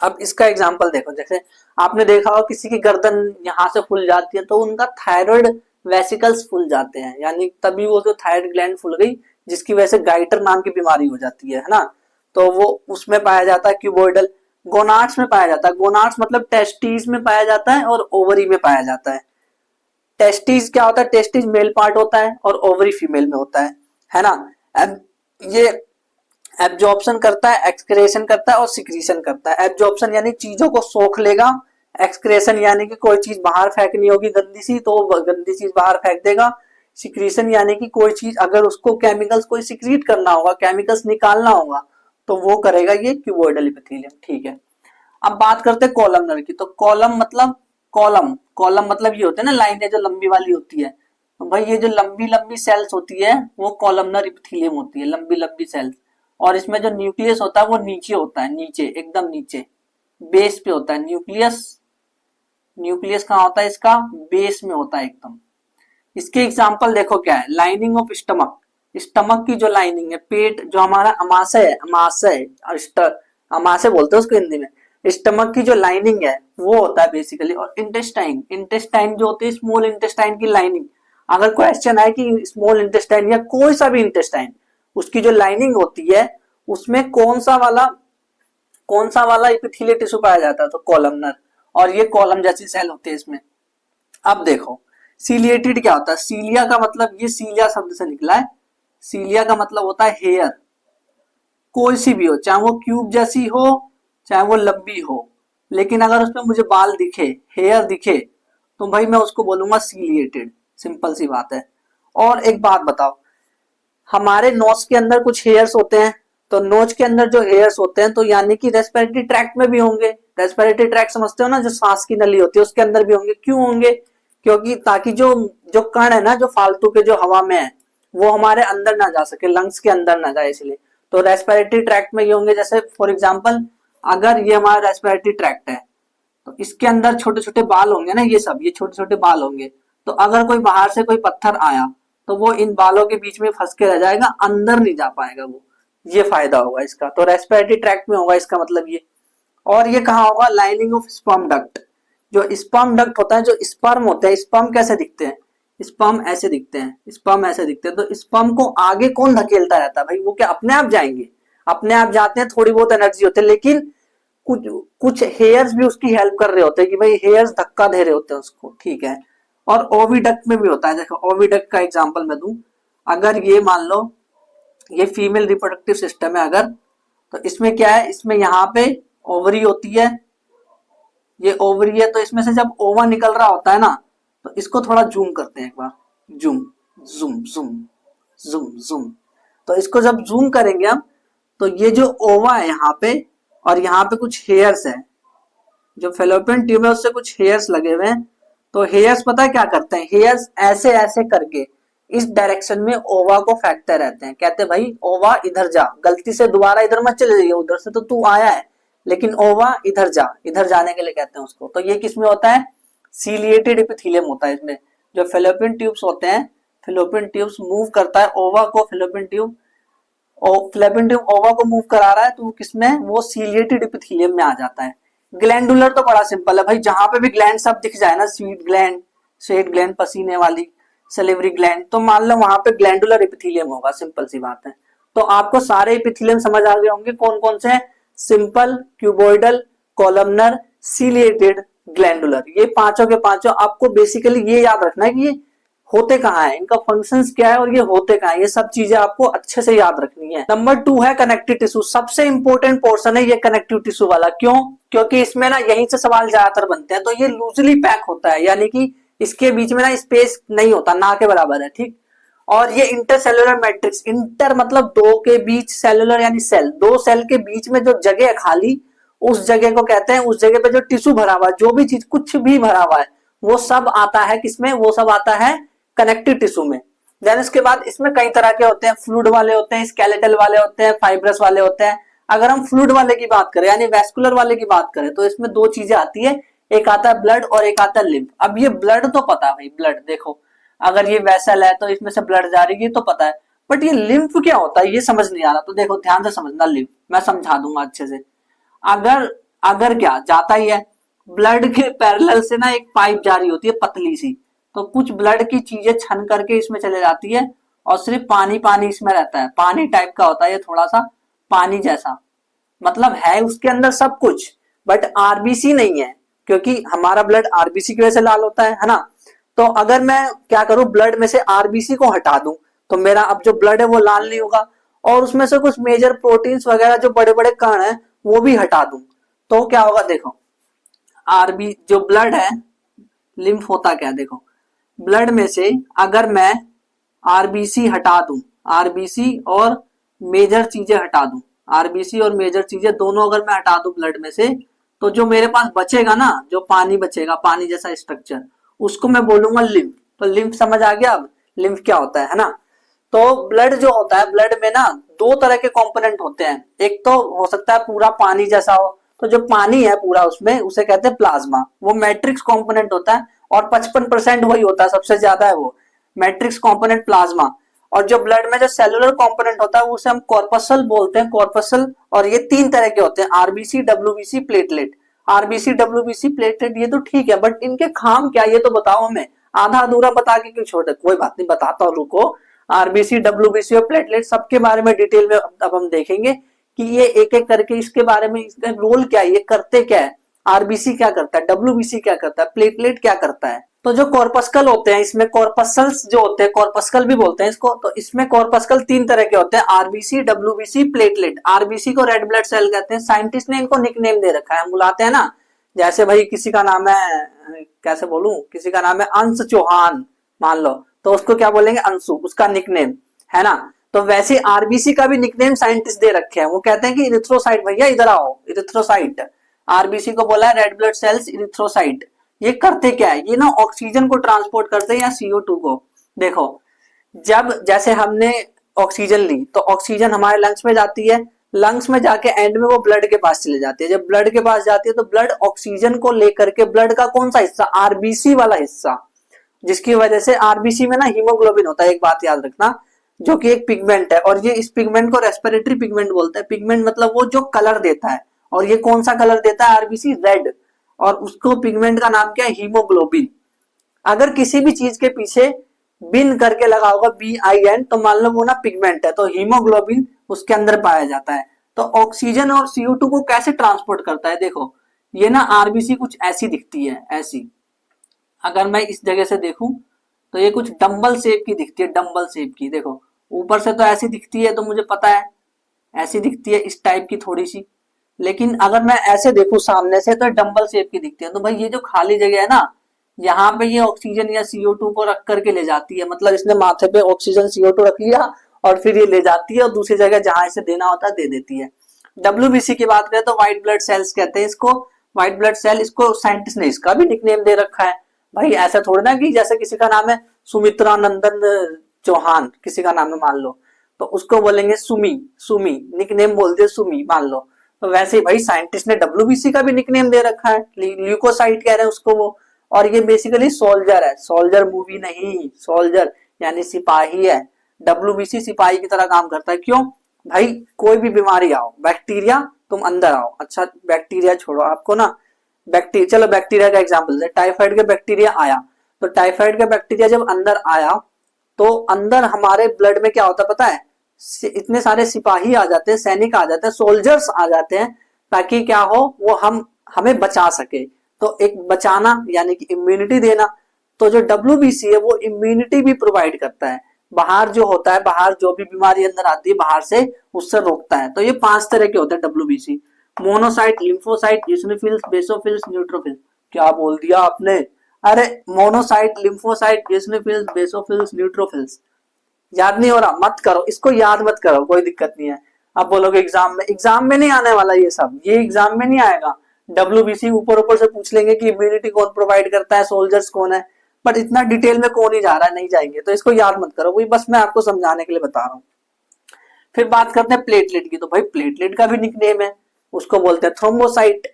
अब इसका एग्जांपल देखो, जैसे आपने देखा हो किसी की गर्दन यहाँ से फूल जाती है, तो उनका थायराइड वेसिकल्स फूल जाते हैं, यानी तभी वो जो थायराइड ग्लैंड फूल गई, जिसकी वजह से गाइटर नाम की बीमारी हो जाती है ना, तो वो उसमें पाया जाता है क्यूबॉइडल। गोनाड्स में पाया जाता है, गोनाड्स मतलब टेस्टीज में पाया जाता है और ओवरी में पाया जाता है। टेस्टिस क्या होता है, टेस्टिस मेल पार्ट होता है और ओवरी फीमेल में होता है ना। अब ये एब्जॉर्प्शन करता है, एक्सक्रेशन करता है और सिक्रीशन करता है। एब्जॉर्प्शन यानी चीजों को सोख लेगा, एक्सक्रेशन यानी कि कोई चीज बाहर फेंकनी होगी गंदी सी तो वो गंदी चीज बाहर फेंक देगा। सिक्रीशन यानी कि कोई चीज अगर उसको केमिकल्स कोई सिक्रीट करना होगा, केमिकल्स निकालना होगा तो वो करेगा ये क्यूबॉइडल एपिथेलियम। ठीक है, अब बात करते हैं कॉलमनर की। तो कॉलम मतलब ये होते हैं ना लाइनें जो लंबी वाली होती है। तो भाई ये जो लंबी लंबी सेल्स होती है वो कॉलमनर एपिथेलियम होती है, लंबी लंबी सेल्स। और इसमें जो न्यूक्लियस होता है वो नीचे होता है, नीचे एकदम नीचे बेस पे होता है न्यूक्लियस। न्यूक्लियस कहाँ होता है इसका? बेस में होता है एकदम। इसके एग्जाम्पल देखो क्या है, लाइनिंग ऑफ स्टमक। स्टमक की जो लाइनिंग है, पेट जो हमारा अमाशय है, अमाशय बोलते हैं उसको हिंदी में। स्टमक की जो लाइनिंग है वो होता है बेसिकली। और इंटेस्टाइन जो होती है स्मॉल इंटेस्टाइन की लाइनिंग। अगर क्वेश्चन है कि स्मॉल इंटेस्टाइन या कोई सा भी इंटेस्टाइन, उसकी जो लाइनिंग होती है उसमें कौन सा वाला एपिथेलियल टिश्यू पाया जाता है? तो कॉलमनर। और ये कॉलम जैसी सेल होती है इसमें। अब देखो सीलिएटेड क्या होता है? सीलिया का मतलब, ये सीलिया शब्द से निकला है। सीलिया का मतलब होता है हेयर। कोई सी भी हो, चाहे वो क्यूब जैसी हो चाहे वो लंबी हो, लेकिन अगर उसमें मुझे बाल दिखे, हेयर दिखे, तो भाई मैं उसको बोलूंगा सीलिएटेड। सिंपल सी बात है। और एक बात बताओ, हमारे नोज के अंदर कुछ हेयर्स होते हैं, तो नोज के अंदर जो हेयर्स होते हैं तो यानी कि रेस्पिरेटरी ट्रैक्ट में भी होंगे। रेस्पिरेटरी ट्रैक्ट समझते हो ना, जो सांस की नली होती है उसके अंदर भी होंगे। क्यों होंगे? क्योंकि ताकि जो जो कण है ना, जो फालतू के जो हवा में है, वो हमारे अंदर ना जा सके, लंग्स के अंदर ना जाए, इसलिए तो रेस्पिरेटरी ट्रैक्ट में ये होंगे। जैसे फॉर एग्जाम्पल अगर ये हमारा रेस्पिरेटरी ट्रैक्ट है तो इसके अंदर छोटे छोटे बाल होंगे ना, ये छोटे छोटे बाल होंगे। तो अगर कोई बाहर से कोई पत्थर आया तो वो इन बालों के बीच में फंस के रह जाएगा, अंदर नहीं जा पाएगा वो। ये फायदा होगा इसका। तो रेस्पिरेटरी ट्रैक्ट में होगा इसका मतलब ये। और ये कहाँ होगा? Lining of sperm duct. जो स्पर्म डक्ट होता है, जो स्पर्म होते हैं, स्पर्म कैसे दिखते हैं? स्पर्म ऐसे दिखते हैं, स्पर्म ऐसे दिखते हैं। तो स्पर्म को आगे कौन धकेलता रहता है भाई? वो क्या अपने आप जाएंगे? अपने आप जाते हैं, थोड़ी बहुत एनर्जी होती है, लेकिन कुछ कुछ हेयर्स भी उसकी हेल्प कर रहे होते हैं कि भाई हेयर्स धक्का दे रहे होते हैं उसको। ठीक है। और ओविडक्ट में भी होता है। देखो ओविडक्ट का एग्जांपल मैं दूं, अगर ये मान लो ये फीमेल रिप्रोडक्टिव सिस्टम है अगर, तो इसमें क्या है, इसमें यहाँ पे ओवरी होती है, ये ओवरी है। तो इसमें से जब ओवा निकल रहा होता है ना, तो इसको थोड़ा जूम करते हैं एक बार, zoom zoom zoom zoom zoom. तो इसको जब जूम करेंगे हम, तो ये जो ओवा है यहाँ पे, और यहाँ पे कुछ हेयर्स है, जो फेलोपियन ट्यूब है उससे कुछ हेयर्स लगे हुए हैं। तो हेयर्स पता है क्या करते हैं? हेयर्स ऐसे ऐसे करके इस डायरेक्शन में ओवा को फेंकते रहते हैं। कहते हैं भाई ओवा इधर जा, गलती से दोबारा इधर मत चले जाइए, उधर से तो तू आया है, लेकिन ओवा इधर जा, इधर जाने के लिए कहते हैं उसको। तो ये किसमें होता है? सीलिएटेड एपिथेलियम होता है इसमें। जो फेलोपियन ट्यूब्स होते हैं, फेलोपियन ट्यूब्स मूव करता है ओवा को, फेलोपियन ट्यूब ओवा को मूव करा रहा है, तो किसमें? वो सीलिएटेड एपिथेलियम में आ जाता है। ग्लैंडुलर तो बड़ा सिंपल है भाई, जहां पे भी ग्लैंड सब दिख जाए ना, स्वेट ग्लैंड पसीने वाली, सलिवरी ग्लैंड, तो मान लो वहां पे ग्लैंडुलर एपिथेलियम होगा। सिंपल सी बात है। तो आपको सारे एपिथेलियम समझ आ गए होंगे कौन कौन से हैं? Simple, cuboidal, columnar, ciliated, glandular. ये पांचों के पांचों आपको बेसिकली ये याद रखना है कि ये होते कहाँ है, इनका फंक्शंस क्या है और ये होते कहाँ है। ये सब चीजें आपको अच्छे से याद रखनी है। नंबर 2 है कनेक्टिव टिश्यू। सबसे इंपॉर्टेंट पोर्शन है ये कनेक्टिव टिश्यू वाला। क्यों? क्योंकि इसमें ना यहीं से सवाल ज्यादातर बनते हैं। तो ये लूजली पैक होता है, यानी कि इसके बीच में ना स्पेस नहीं होता, ना के बराबर है। ठीक। और ये इंटरसेलुलर मैट्रिक्स, इंटर मतलब दो के बीच, सेलुलर यानी सेल, दो सेल के बीच में जो जगह है खाली, उस जगह को कहते हैं, उस जगह पे जो टिश्यू भरा हुआ है, जो भी चीज कुछ भी भरा हुआ है, वो सब आता है किसमें? वो सब आता है कनेक्टिव टिश्यू में। देन इसके बाद इसमें कई तरह के होते हैं, फ्लूइड वाले होते हैं, स्केलेटल वाले होते हैं, फाइब्रस वाले होते हैं। अगर हम फ्लूइड वाले की बात करें यानी वेस्कुलर वाले की बात करें, तो इसमें दो चीजें आती है, एक आता है ब्लड और एक आता है लिम्फ। अब ये ब्लड तो पता है भाई, ब्लड देखो अगर ये वेसल है तो इसमें से ब्लड जा रही है तो पता है, बट ये लिम्फ क्या होता है ये समझ नहीं आ रहा। तो देखो ध्यान से समझना, लिम्फ मैं समझा दूंगा अच्छे से। अगर अगर क्या जाता ही है, ब्लड के पैरेलल से ना एक पाइप जारी होती है पतली सी, तो कुछ ब्लड की चीजें छन करके इसमें चले जाती है, और सिर्फ पानी पानी इसमें रहता है, पानी टाइप का होता है ये, थोड़ा सा पानी जैसा, मतलब है उसके अंदर सब कुछ, बट आरबीसी नहीं है, क्योंकि हमारा ब्लड आरबीसी की वजह से लाल होता है ना। तो अगर मैं क्या करूं, ब्लड में से आरबीसी को हटा दूं, तो मेरा अब जो ब्लड है वो लाल नहीं होगा। और उसमें से कुछ मेजर प्रोटीन्स वगैरह जो बड़े बड़े कण हैं वो भी हटा दूं, तो क्या होगा देखो, आरबी जो ब्लड है, लिम्फ होता क्या है देखो, ब्लड में से अगर मैं आरबीसी हटा दूं, आरबीसी और मेजर चीजें हटा दूं, आरबीसी और मेजर चीजें दोनों अगर मैं हटा दूं ब्लड में से, तो जो मेरे पास बचेगा ना, जो पानी बचेगा, पानी जैसा स्ट्रक्चर, उसको मैं बोलूंगा लिम्फ। तो लिम्फ समझ आ गया अब लिम्फ क्या होता है ना। तो ब्लड जो होता है, ब्लड में ना दो तरह के कंपोनेंट होते हैं, एक तो हो सकता है पूरा पानी जैसा हो, तो जो पानी है पूरा उसमें उसे कहते हैं प्लाज्मा, वो मैट्रिक्स कंपोनेंट होता है, और 55% वही होता है, सबसे ज्यादा है वो मैट्रिक्स कंपोनेंट प्लाज्मा। और जो ब्लड में जो सेलुलर कंपोनेंट होता है उसे हम कॉर्पसल बोलते हैं, कॉर्पसल। और ये तीन तरह के होते हैं, RBC, WBC, platelet. RBC, WBC, platelet ये तो ठीक है, बट इनके काम क्या ये तो बताओ हमें, आधा अधूरा बता के क्यों छोड़ दे। कोई बात नहीं, बताता हूँ, रुको। आरबीसी, डब्ल्यूबीसी और प्लेटलेट सबके बारे में डिटेल में अब हम देखेंगे कि ये एक एक करके इसके बारे में, इसका रोल क्या है, ये करते क्या है, आरबीसी क्या करता है, डब्ल्यूबीसी क्या करता है, प्लेटलेट क्या करता है। तो जो कॉर्पस्कल होते हैं, इसमें कॉर्पसल्स जो होते हैं, कॉर्पस्कल भी बोलते हैं इसको, तो इसमें कॉर्पस्कल तीन तरह के होते हैं, आरबीसी, डब्ल्यूबीसी, प्लेटलेट। आरबीसी को रेड ब्लड सेल कहते हैं, साइंटिस्ट ने इनको निकनेम दे रखा है, हम बुलाते हैं ना, जैसे भाई किसी का नाम है, कैसे बोलूं, किसी का नाम है अंश चौहान मान लो, तो उसको क्या बोलेंगे, अंशु, उसका निकनेम है ना। तो वैसे आरबीसी का भी निकनेम साइंटिस्ट दे रखे हैं, वो कहते हैं कि इरिथ्रोसाइट, भैया इधर आओ, इरिथ्रोसाइट। आरबीसी को बोला है रेड ब्लड सेल्स, इरिथ्रोसाइट। ये करते क्या है, ये ना ऑक्सीजन को ट्रांसपोर्ट करते हैं या CO2 को। देखो, जब जैसे हमने ऑक्सीजन ली तो ऑक्सीजन हमारे लंग्स में जाती है, लंग्स में जाके एंड में वो ब्लड के पास चले जाती है। जब ब्लड के पास जाती है तो ब्लड ऑक्सीजन को लेकर के, ब्लड का कौन सा हिस्सा, आरबीसी वाला हिस्सा, जिसकी वजह से आरबीसी में ना हीमोग्लोबिन होता है, एक बात याद रखना, जो कि एक पिगमेंट है, और ये इस पिगमेंट को रेस्पिरेटरी पिगमेंट बोलते हैं। पिगमेंट मतलब वो जो कलर देता है, और ये कौन सा कलर देता है, आरबीसी, रेड, और उसको पिगमेंट का नाम क्या है, हीमोग्लोबिन। अगर किसी भी चीज के पीछे बिन करके लगा होगा, BIN, तो मान लो वो ना पिगमेंट है, तो हीमोग्लोबिन उसके अंदर पाया जाता है। तो ऑक्सीजन और CO2 को कैसे ट्रांसपोर्ट करता है, देखो ये ना आरबीसी कुछ ऐसी दिखती है, ऐसी। अगर मैं इस जगह से देखूं तो ये कुछ डंबल शेप की दिखती है, डंबल शेप की। देखो ऊपर से तो ऐसी दिखती है, तो मुझे पता है ऐसी दिखती है, इस टाइप की थोड़ी सी। लेकिन अगर मैं ऐसे देखूं सामने से तो डंबल शेप की दिखती है। तो भाई ये जो खाली जगह है ना, यहाँ पे ये ऑक्सीजन या CO2 को रख करके ले जाती है, मतलब इसने माथे पे ऑक्सीजन CO2 रख लिया और फिर ये ले जाती है और दूसरी जगह जहां इसे देना होता है दे देती है। डब्ल्यूबीसी की बात करें तो व्हाइट ब्लड सेल्स कहते हैं इसको, व्हाइट ब्लड सेल, इसको साइंटिस्ट ने इसका भी निकनेम दे रखा है। भाई ऐसा थोड़ी ना कि जैसे किसी का नाम है सुमित्रा नंदन चौहान, किसी का नाम है मान लो, तो उसको बोलेंगे सुमी, सुमी, निकनेम बोल दिया सुमी मान लो। तो वैसे ही भाई साइंटिस्ट ने डब्ल्यूबीसी का भी निकनेम दे रखा है, ल्यूकोसाइट कह रहे हैं उसको वो। और ये बेसिकली सोल्जर है, सोल्जर मूवी नहीं, सोल्जर यानी सिपाही है। डब्ल्यूबीसी सिपाही की तरह काम करता है। क्यों भाई, कोई भी बीमारी आओ, बैक्टीरिया तुम अंदर आओ, अच्छा बैक्टीरिया छोड़ो, आपको ना बैक्टीरिया, चलो बैक्टीरिया का एग्जांपल दे, टाइफाइड का बैक्टीरिया आया, तो टाइफाइड का बैक्टीरिया जब अंदर आया तो अंदर हमारे ब्लड में क्या होता है पता है, इतने सारे सिपाही आ जाते हैं, सैनिक आ जाते हैं, सोल्जर्स आ जाते हैं, ताकि क्या हो, वो हमें बचा सके। तो एक बचाना यानी कि इम्यूनिटी देना। तो जो डब्ल्यूबीसी है वो इम्यूनिटी भी प्रोवाइड करता है, बाहर जो होता है, बाहर जो भी बीमारी अंदर आती है बाहर से, उससे रोकता है। तो ये 5 तरह के होते हैं WBC, monocyte, lymphocyte, eosinophils, basophils, neutrophils. क्या बोल दिया आपने, अरे monocyte, lymphocyte, eosinophils, basophils, neutrophils. याद नहीं हो रहा, मत करो इसको, याद मत करो, कोई दिक्कत नहीं है। आप बोलोगे एग्जाम में नहीं आने वाला ये सब, ये एग्जाम में नहीं आएगा। डब्ल्यूबीसी ऊपर ऊपर से पूछ लेंगे कि इम्यूनिटी कौन प्रोवाइड करता है, सोल्जर्स कौन है, बट इतना डिटेल में कौन ही जा रहा है, नहीं जाएंगे, तो इसको याद मत करो, वही बस मैं आपको समझाने के लिए बता रहा हूँ। फिर बात करते हैं प्लेटलेट की, तो भाई प्लेटलेट का भी निकनेम है, उसको बोलते हैं थ्रोम्बोसाइट।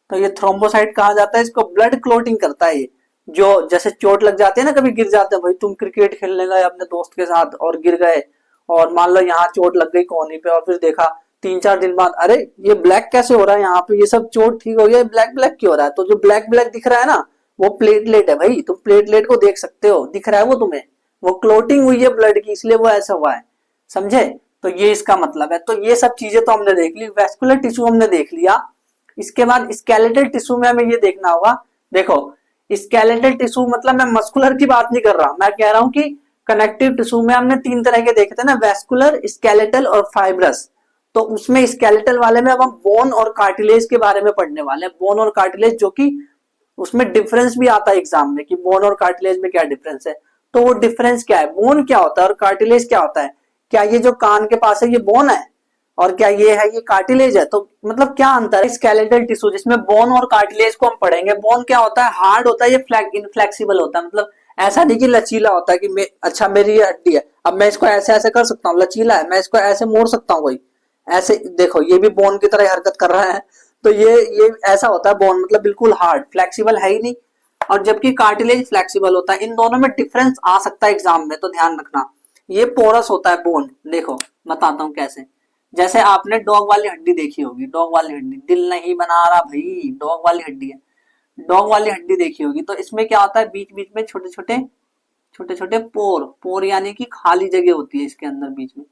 तो ये थ्रोम्बोसाइट कहा जाता है, इसको ब्लड क्लोटिंग करता है ये। जो जैसे चोट लग जाती है ना, कभी गिर जाते हैं, भाई तुम क्रिकेट खेलने गए अपने दोस्त के साथ और गिर गए, और मान लो यहाँ चोट लग गई कोहनी पे, और फिर देखा 3-4 दिन बाद, अरे ये ब्लैक कैसे हो रहा है, यहाँ पे ये सब चोट ठीक हो गया, ब्लैक ब्लैक क्यों हो रहा है, तो जो ब्लैक ब्लैक दिख रहा है ना, वो प्लेटलेट है भाई। तुम प्लेटलेट को देख सकते हो, दिख रहा है वो तुम्हें, वो क्लोटिंग हुई है ब्लड की, इसलिए वो ऐसा हुआ है, समझे। तो ये इसका मतलब है। तो ये सब चीजें तो हमने देख ली, वेस्कुलर टिश्यू हमने देख लिया। इसके बाद स्केलेटल टिश्यू में हमें ये देखना होगा, देखो स्केलेटल टिश्यू मतलब मैं मस्कुलर की बात नहीं कर रहा, मैं कह रहा हूं कि कनेक्टिव टिश्यू में हमने 3 तरह के देखे थे ना, वेस्कुलर, स्केलेटल और फाइब्रस। तो उसमें स्केलेटल वाले में अब हम बोन और कार्टिलेज के बारे में पढ़ने वाले हैं। बोन और कार्टिलेज, जो कि उसमें डिफरेंस भी आता है एग्जाम में कि बोन और कार्टिलेज में क्या डिफरेंस है। तो वो डिफरेंस क्या है, बोन क्या होता है और कार्टिलेज क्या होता है, क्या ये जो कान के पास है ये बोन है और क्या ये है ये कार्टिलेज है, तो मतलब क्या अंतर है। स्केलेटल टिश्यू जिसमें बोन और कार्टिलेज को हम पढ़ेंगे, बोन क्या होता है, हार्ड होता है, ये इनफ्लेक्सिबल होता है, मतलब ऐसा नहीं कि लचीला होता है कि अच्छा मेरी ये हड्डी है, अब मैं इसको ऐसे ऐसे कर सकता हूँ, लचीला है, मैं इसको ऐसे मोड़ सकता हूँ, कोई ऐसे देखो ये भी बोन की तरह हरकत कर रहा है। तो ये ऐसा होता है बोन, मतलब बिल्कुल हार्ड, फ्लेक्सिबल है ही नहीं। और जबकि कार्टिलेज फ्लेक्सिबल होता है। इन दोनों में डिफरेंस आ सकता है एग्जाम में, तो ध्यान रखना। ये पोरस होता है बोन, देखो बताता हूँ कैसे। जैसे आपने डॉग वाली हड्डी देखी होगी, डॉग वाली हड्डी, दिल नहीं बना रहा भाई, डॉग वाली हड्डी है, डॉग वाली हड्डी देखी होगी। तो इसमें क्या होता है, बीच बीच में छोटे छोटे छोटे छोटे पोर, पोर यानी कि खाली जगह होती है, इसके अंदर बीच में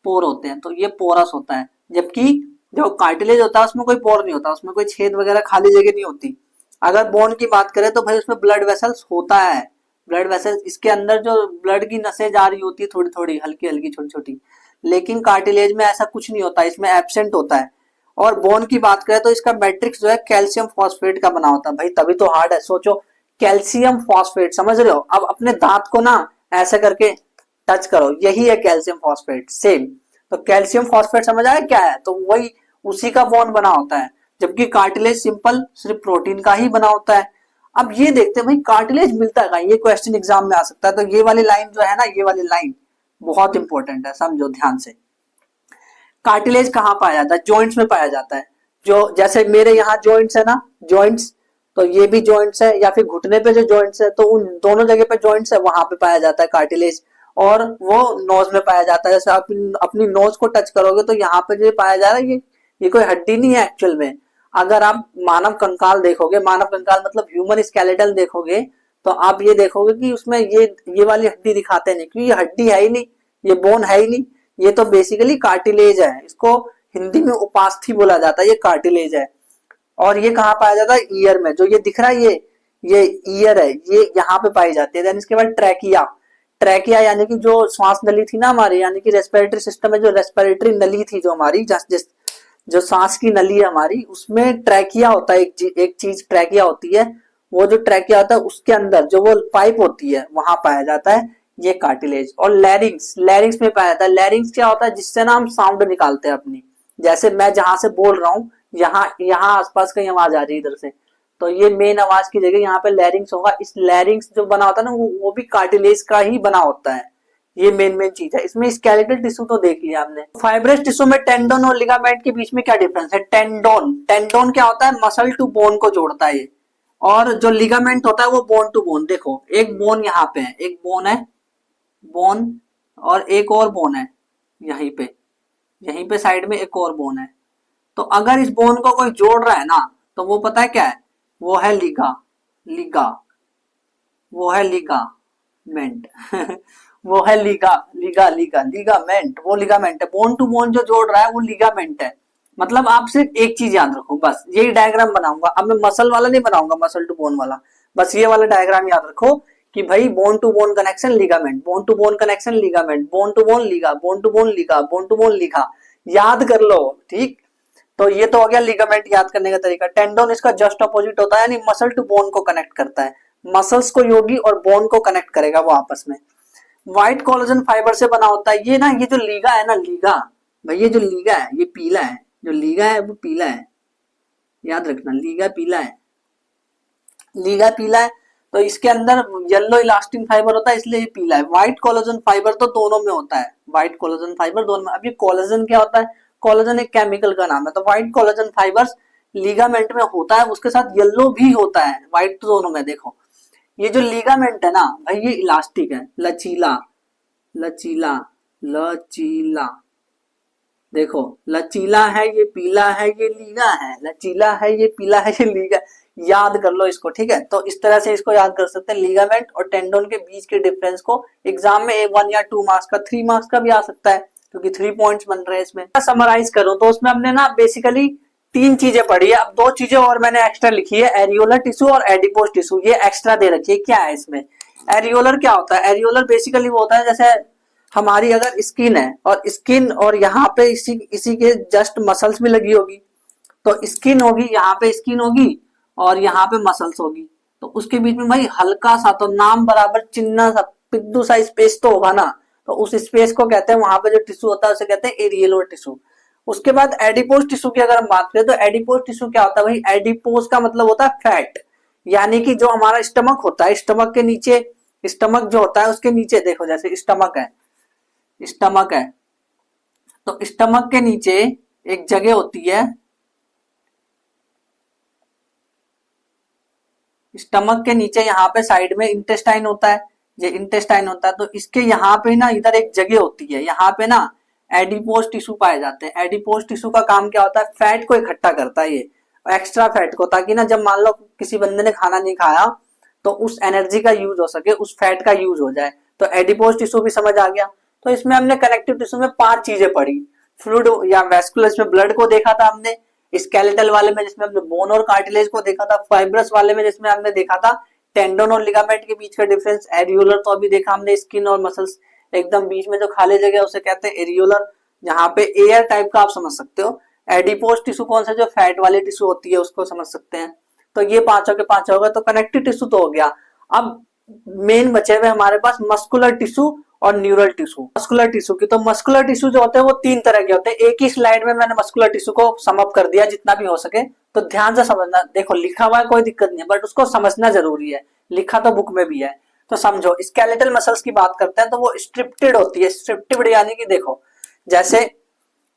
पोर होते हैं, तो ये पोरस होता है। जबकि जो कार्टिलेज होता है उसमें कोई पोर नहीं होता, उसमें कोई छेद वगैरह खाली जगह नहीं होती। अगर बोन की बात करें तो भाई उसमें ब्लड वेसल्स होता है, ब्लड वेसल्स, इसके अंदर जो ब्लड की नसें जा रही होती है थोड़ी थोड़ी, हल्की हल्की छोटी छोटी। लेकिन कार्टिलेज में ऐसा कुछ नहीं होता, इसमें एब्सेंट होता है। और बोन की बात करें तो इसका मैट्रिक्स जो है कैल्शियम फॉस्फेट का बना होता है भाई, तभी तो हार्ड है। सोचो कैल्शियम फॉस्फेट, समझ रहे हो। अब अपने दांत को ना ऐसे करके टच करो, यही है कैल्शियम फॉस्फेट, सेम। तो कैल्शियम फॉस्फेट समझ आया क्या है, तो वही उसी का बॉन्ड बना होता है। जबकि कार्टिलेज सिंपल सिर्फ प्रोटीन का ही बना होता है। अब ये देखते हैं भाई कार्टिलेज मिलता है कहाँ, ये क्वेश्चन एग्जाम में आ सकता है। तो ये वाली लाइन जो है ना, ये वाली लाइन बहुत इंपॉर्टेंट है, समझो ध्यान से। कार्टिलेज कहाँ पाया जाता है, जॉइंट्स में पाया जाता है। जो जैसे मेरे यहाँ जॉइंट्स है ना, जॉइंट्स, तो ये भी जॉइंट्स है, या फिर घुटने पे जो जॉइंट्स है, तो उन दोनों जगह पे जॉइंट्स है, वहां पे पाया जाता है कार्टिलेज। और वो नोज में पाया जाता है, जैसे आप अपनी नोज को टच करोगे तो यहाँ पे जो पाया जा रहा है, ये कोई हड्डी नहीं है एक्चुअल में। अगर आप मानव कंकाल देखोगे, मानव कंकाल मतलब ह्यूमन स्केलेटल देखोगे, तो आप ये देखोगे कि उसमें ये वाली हड्डी दिखाते नहीं, क्योंकि ये हड्डी है ही नहीं, ये बोन है ही नहीं, ये तो बेसिकली कार्टिलेज है। इसको हिंदी में उपास्थि बोला जाता है, ये कार्टिलेज है। और ये कहाँ पाया जाता है, ईयर में, जो ये दिख रहा है ये ईयर है, ये यहाँ पे पाई जाती है। देन इसके बाद ट्रैकिया, ट्रैकिया यानी कि जो श्वास नली थी ना हमारी, यानी कि रेस्पिरेटरी सिस्टम में जो रेस्पिरेटरी नली थी जो हमारी, जो सांस की नली है हमारी, उसमें ट्रैकिया होता है, एक चीज ट्रैकिया होती है। वो जो ट्रैकिया होता है उसके अंदर जो वो पाइप होती है, वहां पाया जाता है ये कार्टिलेज। और लैरिंग्स, लैरिंग्स में पाया जाता है। लैरिंग्स क्या होता है, जिससे ना हम साउंड निकालते हैं अपनी, जैसे मैं जहां से बोल रहा हूँ, यहाँ यहाँ आसपास कहीं आवाज आ रही है इधर से, तो ये मेन आवाज की जगह यहाँ पे लैरिंग्स होगा। इस लैरिंग्स जो बना होता है ना, वो भी कार्टिलेज का ही बना होता है। ये मेन चीज है। इसमें स्केलेटल टिश्यू तो देख लिया हमने। फाइब्रस टिश्यू में टेंडन और लिगामेंट के बीच में क्या डिफरेंस है। टेंडोन, टेंडोन क्या होता है, मसल टू बोन को जोड़ता है ये। और जो लिगामेंट होता है वो बोन टू बोन। देखो एक बोन यहाँ पे है, एक बोन है, बोन, और एक और बोन है यहीं पे साइड में एक और बोन है। तो अगर इस बोन को कोई जोड़ रहा है ना, तो वो पता है क्या है, वो है वो है लिगामेंट वो है लिगामेंट, वो लिगामेंट है। बोन टू बोन जो जोड़ रहा है वो लिगामेंट है। मतलब आप सिर्फ एक चीज याद रखो, बस यही डायग्राम बनाऊंगा। अब मैं मसल वाला नहीं बनाऊंगा, मसल टू बोन वाला, बस ये वाला डायग्राम याद रखो कि भाई bone to bone connection ligament, bone to bone connection ligament, bone to bone liga, bone to bone liga, bone to bone liga, याद कर लो, ठीक। तो ये तो हो गया लिगामेंट याद करने का तरीका। टेंडोन इसका जस्ट अपोजिट होता है, यानी मसल टू बोन को कनेक्ट करता है, मसल्स को योगी और बोन को कनेक्ट करेगा वो आपस में। व्हाइट कोलेजन फाइबर से बना होता है। ये ना, ये जो लीगा है ना, लीगा भाई, ये जो लीगा है ये पीला है, जो लीगा है वो पीला है, याद रखना, लीगा पीला है, लीगा पीला है। तो इसके अंदर येलो इलास्टिन फाइबर होता है, इसलिए ये पीला है। व्हाइट कोलेजन फाइबर तो दोनों में होता है, व्हाइट कोलेजन फाइबर दोनों में। अब ये कोलेजन क्या होता है, कोलेजन एक केमिकल का नाम है। तो व्हाइट कोलेजन फाइबर्स लिगामेंट में होता है, उसके साथ येलो भी होता है, व्हाइट तो दोनों में। देखो ये जो लिगामेंट है ना भाई, ये इलास्टिक है, लचीला लचीला लचीला, देखो लचीला है, ये पीला है, ये लीगा है, लचीला है, ये पीला है, ये लीगा। याद कर लो इसको, ठीक है। तो इस तरह से इसको याद कर सकते हैं, लिगामेंट और टेंडोन के बीच के डिफरेंस को। एग्जाम में 1 या 2 मार्क्स का, 3 मार्क्स का भी आ सकता है, क्योंकि 3 पॉइंट्स बन रहे हैं इसमें। समराइज करूं तो उसमें हमने ना बेसिकली 3 चीजें पढ़ी है। अब 2 चीजें और मैंने एक्स्ट्रा लिखी है, एरियोलर टिश्यू और एडिपोज टिश्यू, ये एक्स्ट्रा दे रखी है। क्या है इसमें, एरियोलर क्या होता है? एरियोलर बेसिकली वो होता है जैसे हमारी अगर स्किन है और स्किन और यहाँ पे इसी इसी के जस्ट मसल्स भी लगी होगी, तो स्किन होगी, यहाँ पे स्किन होगी और यहाँ पे मसल्स होगी, तो उसके बीच में भाई हल्का सा तो नाम बराबर चिन्ह सा पिद्दू सा स्पेस तो होगा ना, तो उस स्पेस को कहते हैं, वहां पे जो टिश्यू होता है उसे कहते हैं एरियोलर टिश्यू। उसके बाद एडिपोज टिश्यू की अगर हम बात करें तो एडिपोज टिश्यू क्या होता है भाई? एडिपोज का मतलब होता है फैट, यानी कि जो हमारा स्टमक होता है, स्टमक के नीचे, स्टमक जो होता है उसके नीचे देखो, जैसे स्टमक है, स्टमक है, तो स्टमक के नीचे एक जगह होती है, स्टमक के नीचे यहाँ पे साइड में इंटेस्टाइन होता है, ये इंटेस्टाइन होता है, तो इसके यहाँ पे ना इधर एक जगह होती है, यहाँ पे ना एडिपोज टिश्यू पाए जाते हैं। एडिपोज टिश्यू का काम क्या होता है? फैट को इकट्ठा करता है, ये एक्स्ट्रा फैट को, ताकि ना जब मान लो किसी बंदे ने खाना नहीं खाया तो उस एनर्जी का यूज हो सके, उस फैट का यूज हो जाए। तो एडिपोज टिश्यू भी समझ आ गया। तो इसमें हमने कनेक्टिव टिश्यू में 5 चीजें पढ़ी। फ्लूइड या वैस्कुलर में ब्लड को देखा था हमने, स्केलेटल वाले में जिसमें हमने बोन और कार्टिलेज को देखा था, फाइब्रस वाले में जिसमें हमने देखा था टेंडन और लिगामेंट के बीच का डिफरेंस, एरियोलर तो अभी देखा हमने स्किन और मसल्स एकदम बीच में जो खाली जगह है उसे कहते हैं एरियोलर, जहाँ पे एयर टाइप का आप समझ सकते हो। एडिपोज टिश्यू कौन सा? जो फैट वाली टिश्यू होती है उसको समझ सकते हैं। तो ये पांचों के पांच हो गए, तो कनेक्टिव टिश्यू तो हो गया। अब मेन बचे हुए हमारे पास मस्कुलर टिश्यू और न्यूरल टिश्यू। मस्कुलर टिश्यू की, तो मस्कुलर टिश्यू जो होते हैं वो 3 तरह के होते हैं। एक ही स्लाइड में मैंने मस्कुलर टिश्यू को सम अप कर दिया जितना भी हो सके, तो ध्यान से समझना। देखो लिखा हुआ है कोई दिक्कत नहीं है, बट उसको समझना जरूरी है, लिखा तो बुक में भी है। तो समझो, स्केलेटल मसल्स की बात करते हैं तो वो स्ट्रिप्टेड होती है। स्ट्रिप्टेड यानी कि देखो जैसे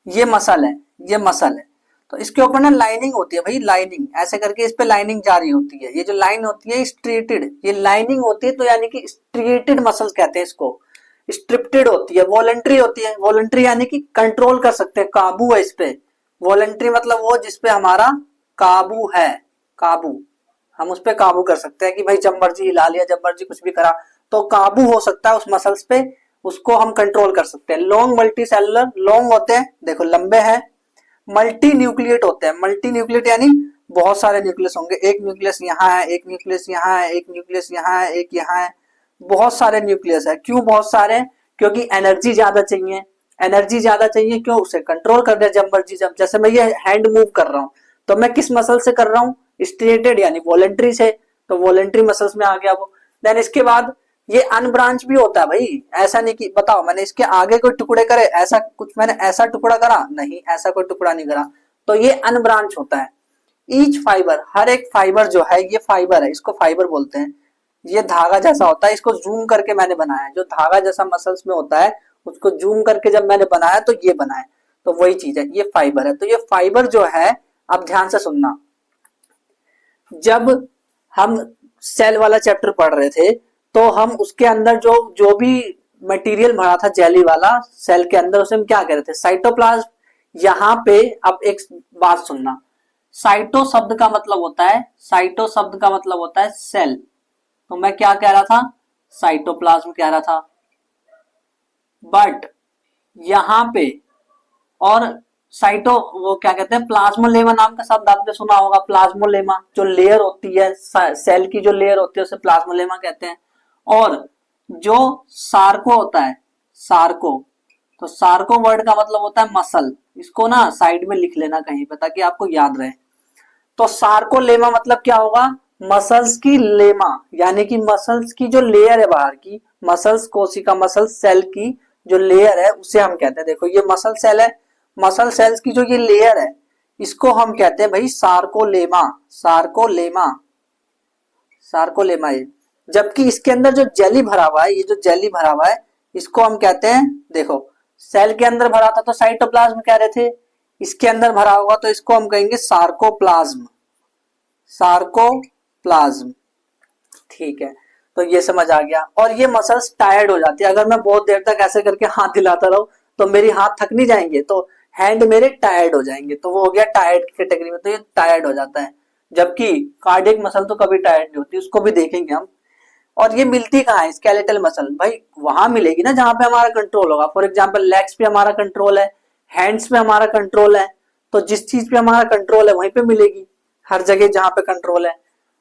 ये मसल है, ये मसल है, तो इसके ऊपर ना लाइनिंग होती है भाई, लाइनिंग ऐसे करके इस पे लाइनिंग जारी होती है। ये जो लाइन होती है स्ट्रिएटेड, ये लाइनिंग होती है, तो यानी कि स्ट्रिएटेड मसल्स कहते हैं इसको। स्ट्रिप्टेड होती है, वॉलंटरी होती है। वॉलंटरी यानी कि कंट्रोल कर सकते हैं, काबू है इस पे। वॉलंटरी मतलब वो जिसपे हमारा काबू है, काबू, हम उस पे काबू कर सकते हैं कि भाई जब मर्जी हिला लिया, जब मर्जी कुछ भी करा, तो काबू हो सकता है उस मसल्स पे, उसको हम कंट्रोल कर सकते हैं। लॉन्ग मल्टी सेलुलर, लॉन्ग होते हैं, देखो लंबे हैं। मल्टी न्यूक्लिएट होते हैं, मल्टी न्यूक्लिएट यानी बहुत सारे न्यूक्लियस होंगे, एक न्यूक्लियस यहाँ है, एक न्यूक्लियस यहाँ है, एक न्यूक्लियस यहाँ है, एक यहाँ है, बहुत सारे न्यूक्लियस है। क्यों बहुत सारे? क्योंकि एनर्जी ज्यादा चाहिए, एनर्जी ज्यादा चाहिए। क्यों? उसे कंट्रोल कर दे जब मर्जी। जब जैसे मैं ये हैंड मूव कर रहा हूँ, तो मैं किस मसल से कर रहा हूँ? स्ट्रेटेड यानी वॉलंटरी से, तो वॉलंटरी मसल्स में आ गया वो। देन इसके बाद ये अनब्रांच भी होता है भाई, ऐसा नहीं कि बताओ मैंने इसके आगे कोई टुकड़े करे, ऐसा कुछ मैंने ऐसा टुकड़ा करा नहीं, ऐसा कोई टुकड़ा नहीं करा, तो ये अनब्रांच होता है। ईच फाइबर, हर एक फाइबर जो है ये फाइबर है, इसको फाइबर बोलते हैं। ये धागा जैसा होता है, इसको जूम करके मैंने बनाया, जो धागा जैसा मसल्स में होता है उसको जूम करके जब मैंने बनाया तो ये बना है, तो वही चीज है, ये फाइबर है। तो ये फाइबर जो है, अब ध्यान से सुनना, जब हम सेल वाला चैप्टर पढ़ रहे थे तो हम उसके अंदर जो जो भी मटेरियल भरा था जेली वाला सेल के अंदर, उसे हम क्या कह रहे थे? साइटोप्लाज्म। यहाँ पे अब एक बात सुनना, साइटो शब्द का मतलब होता है, साइटो शब्द का मतलब होता है सेल, तो मैं क्या कह रहा था? साइटोप्लाज्म कह रहा था। बट यहाँ पे और साइटो, वो क्या कहते हैं, प्लाज्मोलेमा नाम का शब्द आपने सुना होगा। प्लाज्मोलेमा जो लेयर होती है सेल की, जो लेयर होती है उसे प्लाज्मोलेमा कहते हैं। और जो सार्को होता है, सार्को, तो सार्को वर्ड का मतलब होता है मसल। इसको ना साइड में लिख लेना कहीं पे ताकि आपको याद रहे। तो सार्कोलेमा मतलब क्या होगा? मसल्स की लेमा, यानी कि मसल्स की जो लेयर है बाहर की, मसल्स कोशिका, मसल सेल की जो लेयर है उसे हम कहते हैं। देखो ये मसल सेल है, मसल सेल्स की जो ये लेयर है इसको हम कहते हैं भाई सार्कोलेमा, सार्कोलेमा, सार्कोलेमा। ये जबकि इसके अंदर जो जेली भरा हुआ है, ये जो जेली भरा हुआ है इसको हम कहते हैं, देखो सेल के अंदर भरा था तो साइटोप्लाज्म कह रहे थे, इसके अंदर भरा होगा तो इसको हम कहेंगे सार्कोप्लाज्म, सार्कोप्लाज्म। ठीक है, तो ये समझ आ गया। और ये मसल्स टायर्ड हो जाती है, अगर मैं बहुत देर तक ऐसे करके हाथ हिलाता रहूं तो मेरी हाथ थक नहीं जाएंगे, तो हैंड मेरे टायर्ड हो जाएंगे, तो वो हो गया टायर्ड कैटेगरी में, तो ये टायर्ड हो जाता है। जबकि कार्डियक मसल तो कभी टायर्ड नहीं होती, उसको भी देखेंगे हम। और ये मिलती कहाँ है? स्केलेटल मसल भाई वहां मिलेगी ना जहां पे हमारा कंट्रोल होगा। फॉर एग्जांपल लेग्स पे हमारा कंट्रोल है, हैंड्स पे हमारा कंट्रोल है, तो जिस चीज पे हमारा कंट्रोल है वहीं पे मिलेगी, हर जगह जहां पे कंट्रोल है।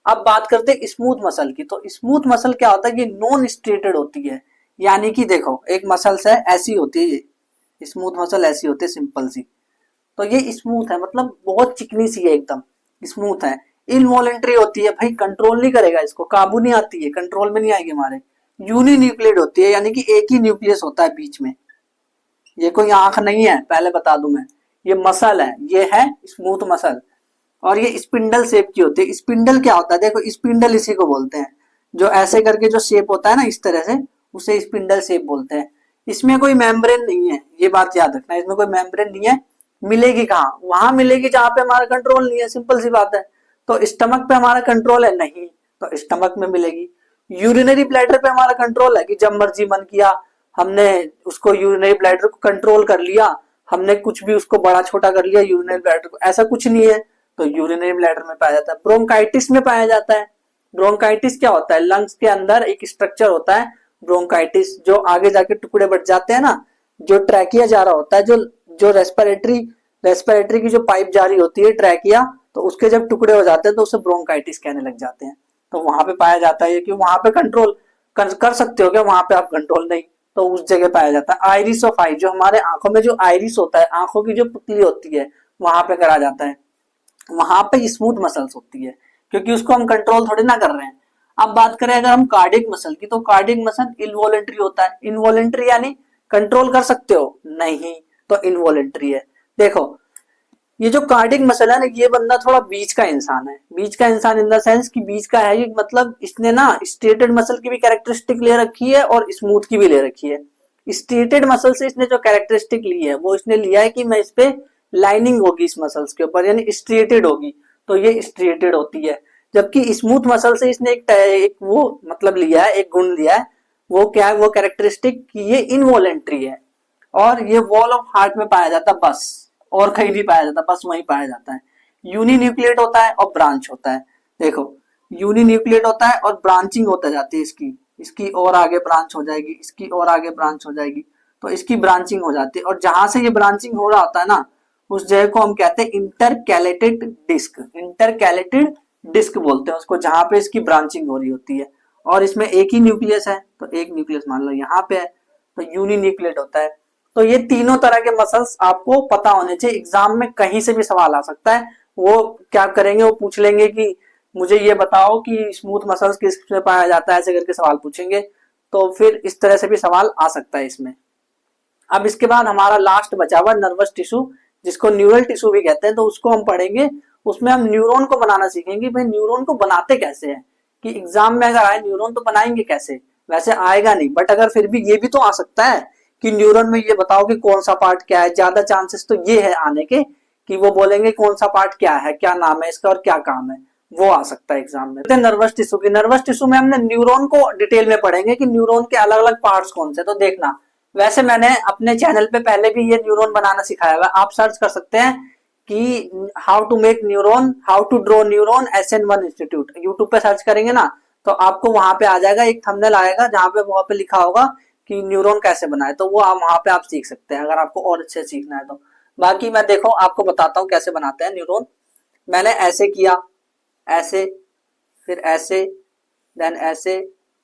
अब बात करते हैं स्मूथ मसल की। तो स्मूथ मसल क्या होता है, ये नॉन स्ट्रेटेड होती है, यानी कि देखो एक मसल्स है ऐसी होती है, ये स्मूथ मसल ऐसी होती है सिंपल सी, तो ये स्मूथ है, मतलब बहुत चिकनी सी है, एकदम स्मूथ है। इनवॉलेंट्री होती है, भाई कंट्रोल नहीं करेगा, इसको काबू नहीं आती है, कंट्रोल में नहीं आएगी हमारे। यूनिन्यूक्लियेट होती है, यानी कि एक ही न्यूक्लियस होता है बीच में, ये कोई आंख नहीं है, पहले बता दूं मैं, ये मसल है, ये है स्मूथ मसल। और ये स्पिंडल शेप की होती है। स्पिंडल क्या होता है, देखो स्पिंडल इसी को बोलते हैं, जो ऐसे करके जो शेप होता है ना इस तरह से, उसे स्पिंडल शेप बोलते हैं। इसमें कोई मेम्ब्रेन नहीं है, ये बात याद रखना, इसमें कोई मेम्ब्रेन नहीं है। मिलेगी कहाँ, वहां मिलेगी जहां पे हमारा कंट्रोल नहीं है, सिंपल सी बात है। तो स्टमक पे हमारा कंट्रोल है नहीं, तो स्टमक में मिलेगी। यूरिनरी ब्लैडर पे हमारा कंट्रोल है कि जब मर्जी मन किया हमने उसको यूरिनरी ब्लैडर को कंट्रोल कर लिया, हमने कुछ भी उसको बड़ा छोटा कर लिया यूरिनरी ब्लैडर को, ऐसा कुछ नहीं है, तो यूरिनरी ब्लैडर में पाया जाता है। ब्रोंकाइटिस में पाया जाता है। ब्रोंकाइटिस क्या होता है, लंग्स के अंदर एक स्ट्रक्चर होता है ब्रोंकाइटिस, जो आगे जाके टुकड़े बढ़ जाते हैं ना, जो ट्रैकिया जा रहा होता है, जो जो रेस्पिरेटरी की जो पाइप जारी होती है ट्रैकिया, तो उसके जब टुकड़े हो जाते हैं तो उसे ब्रोंकाइटिस कहने लग जाते हैं। तो वहां पे पाया जाता है कि वहां पे कंट्रोल कर सकते हो क्या, वहां पे आप कंट्रोल नहीं, तो उस जगह पाया जाता है। आइरिस ऑफ आई, जो हमारे आंखों में जो आइरिस होता है, आंखों की जो पुतली होती है, वहां पे करा जाता है, वहां पे स्मूथ मसल्स होती है, क्योंकि उसको हम कंट्रोल थोड़ी ना कर रहे हैं। अब बात करें अगर हम कार्डियक मसल की, तो कार्डियक मसल इनवॉलेंट्री होता है। इनवॉलेंट्री यानी कंट्रोल कर सकते हो नहीं, तो इनवॉलेंट्री है। देखो ये जो कार्डियक मसल है ना, ये बंदा थोड़ा बीच का इंसान है, बीच का इंसान इन द सेंस कि बीच का है ये, मतलब इसने ना स्ट्रेटेड मसल की भी कैरेक्टरिस्टिक ले रखी है और स्मूथ की भी ले रखी है। स्ट्रेटेड मसल से इसने जो कैरेक्टरिस्टिक ली है वो इसने लिया है कि मैं इस पे लाइनिंग होगी इस मसल्स के ऊपर, यानी स्ट्रेटेड होगी, तो ये स्ट्रेटेड होती है। जबकि स्मूथ मसल से इसने एक वो मतलब लिया है, एक गुण लिया है, वो क्या है, वो कैरेक्टरिस्टिक कि ये इनवॉलेंट्री है, और ये वॉल ऑफ हार्ट में पाया जाता है बस, और कहीं नहीं पाया जाता, बस वहीं पाया जाता है। यूनिन्यूक्लिएट होता है और ब्रांच होता है। देखो यूनिन्यूक्लिएट होता है और ब्रांचिंग होता जाती है इसकी, इसकी और आगे ब्रांच हो जाएगी, इसकी और आगे ब्रांच हो जाएगी, तो इसकी ब्रांचिंग हो जाती है। और जहां से ये ब्रांचिंग हो रहा होता है ना, उस जगह को हम कहते हैं इंटरकैलेटेड डिस्क। इंटरकैलेटेड डिस्क बोलते हैं उसको, जहां पे इसकी ब्रांचिंग हो रही होती है। और इसमें एक ही न्यूक्लियस है, तो एक न्यूक्लियस मान लो यहाँ पे है, तो यूनिन्यूक्लिएट होता है। तो ये तीनों तरह के मसल्स आपको पता होने चाहिए, एग्जाम में कहीं से भी सवाल आ सकता है। वो क्या करेंगे, वो पूछ लेंगे कि मुझे ये बताओ कि स्मूथ मसल्स किस में पाया जाता है, ऐसे करके सवाल पूछेंगे, तो फिर इस तरह से भी सवाल आ सकता है इसमें। अब इसके बाद हमारा लास्ट बचा हुआ नर्वस टिश्यू, जिसको न्यूरल टिश्यू भी कहते हैं, तो उसको हम पढ़ेंगे। उसमें हम न्यूरॉन को बनाना सीखेंगे, भाई न्यूरॉन को बनाते कैसे हैं, कि एग्जाम में अगर आए न्यूरॉन तो बनाएंगे कैसे, वैसे आएगा नहीं, बट अगर फिर भी ये भी तो आ सकता है कि न्यूरॉन में ये बताओ कि कौन सा पार्ट क्या है, ज्यादा चांसेस तो ये है आने के कि वो बोलेंगे कौन सा पार्ट क्या है, क्या नाम है इसका और क्या काम है, वो आ सकता है एग्जाम में। नर्वस टिश्यू की, नर्वस टिश्यू में हमने न्यूरॉन को डिटेल में पढ़ेंगे कि न्यूरॉन के अलग अलग पार्ट्स कौन से, तो देखना वैसे मैंने अपने चैनल पे पहले भी ये न्यूरॉन बनाना सिखाया हुआ है, आप सर्च कर सकते हैं कि how to make neuron, how to draw neuron SN1 institute, YouTube पे सर्च करेंगे ना तो आपको वहां पे आ जाएगा, एक थंबनेल आएगा जहां पे वहां पे लिखा होगा कि न्यूरॉन कैसे बनाए, तो वो आप वहां पे आप सीख सकते हैं अगर आपको और अच्छे सीखना है तो। बाकी मैं देखो आपको बताता हूँ कैसे बनाते हैं न्यूरॉन। मैंने ऐसे किया, ऐसे, फिर ऐसे, देन ऐसे,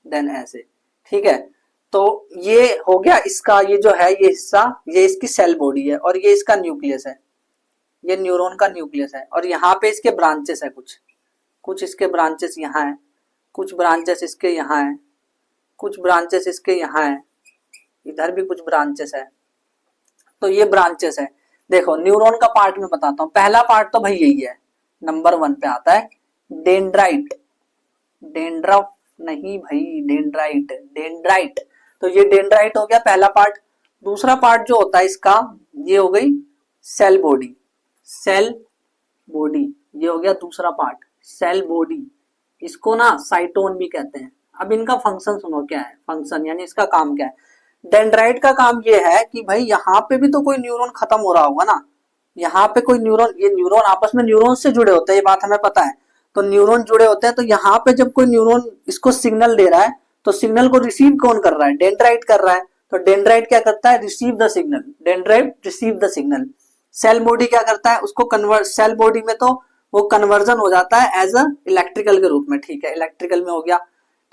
देन ऐसे, ठीक है। तो ये हो गया इसका, ये जो है ये हिस्सा, ये इसकी सेल बॉडी है और ये इसका न्यूक्लियस है, ये न्यूरॉन का न्यूक्लियस है। और यहाँ पे इसके ब्रांचेस है, कुछ कुछ इसके ब्रांचेस यहाँ है, कुछ ब्रांचेस इसके यहाँ है, कुछ ब्रांचेस इसके यहाँ है, इधर भी कुछ ब्रांचेस है, तो ये ब्रांचेस है। देखो न्यूरॉन का पार्ट में बताता हूँ, पहला पार्ट तो भाई यही है, नंबर 1 पे आता है डेंड्राइट, डेंड्रफ नहीं भाई, डेंड्राइट, डेंड्राइट, तो ये डेंड्राइट हो गया पहला पार्ट। दूसरा पार्ट जो होता है इसका, ये हो गई सेल बॉडी, सेल बॉडी, ये हो गया दूसरा पार्ट, सेल बॉडी, इसको ना साइटोन भी कहते हैं। अब इनका फंक्शन सुनो क्या है, फंक्शन यानी इसका काम क्या है। डेंड्राइट का काम ये है कि भाई यहाँ पे भी तो कोई न्यूरॉन खत्म हो रहा होगा ना, यहाँ पे कोई न्यूरॉन, ये न्यूरॉन आपस में न्यूरॉन से जुड़े होते हैं, ये बात हमें पता है, तो न्यूरॉन जुड़े होते हैं, तो यहाँ पे जब कोई न्यूरॉन इसको सिग्नल दे रहा है तो सिग्नल को रिसीव कौन कर रहा है, डेंड्राइट कर रहा है, तो डेंड्राइट क्या करता है, receive the signal, dendrite receive the signal. Cell body क्या करता है, उसको कन्वर्ट, सेल बॉडी में तो वो कन्वर्जन हो जाता है एज अ इलेक्ट्रिकल के रूप में। ठीक है, इलेक्ट्रिकल में हो गया।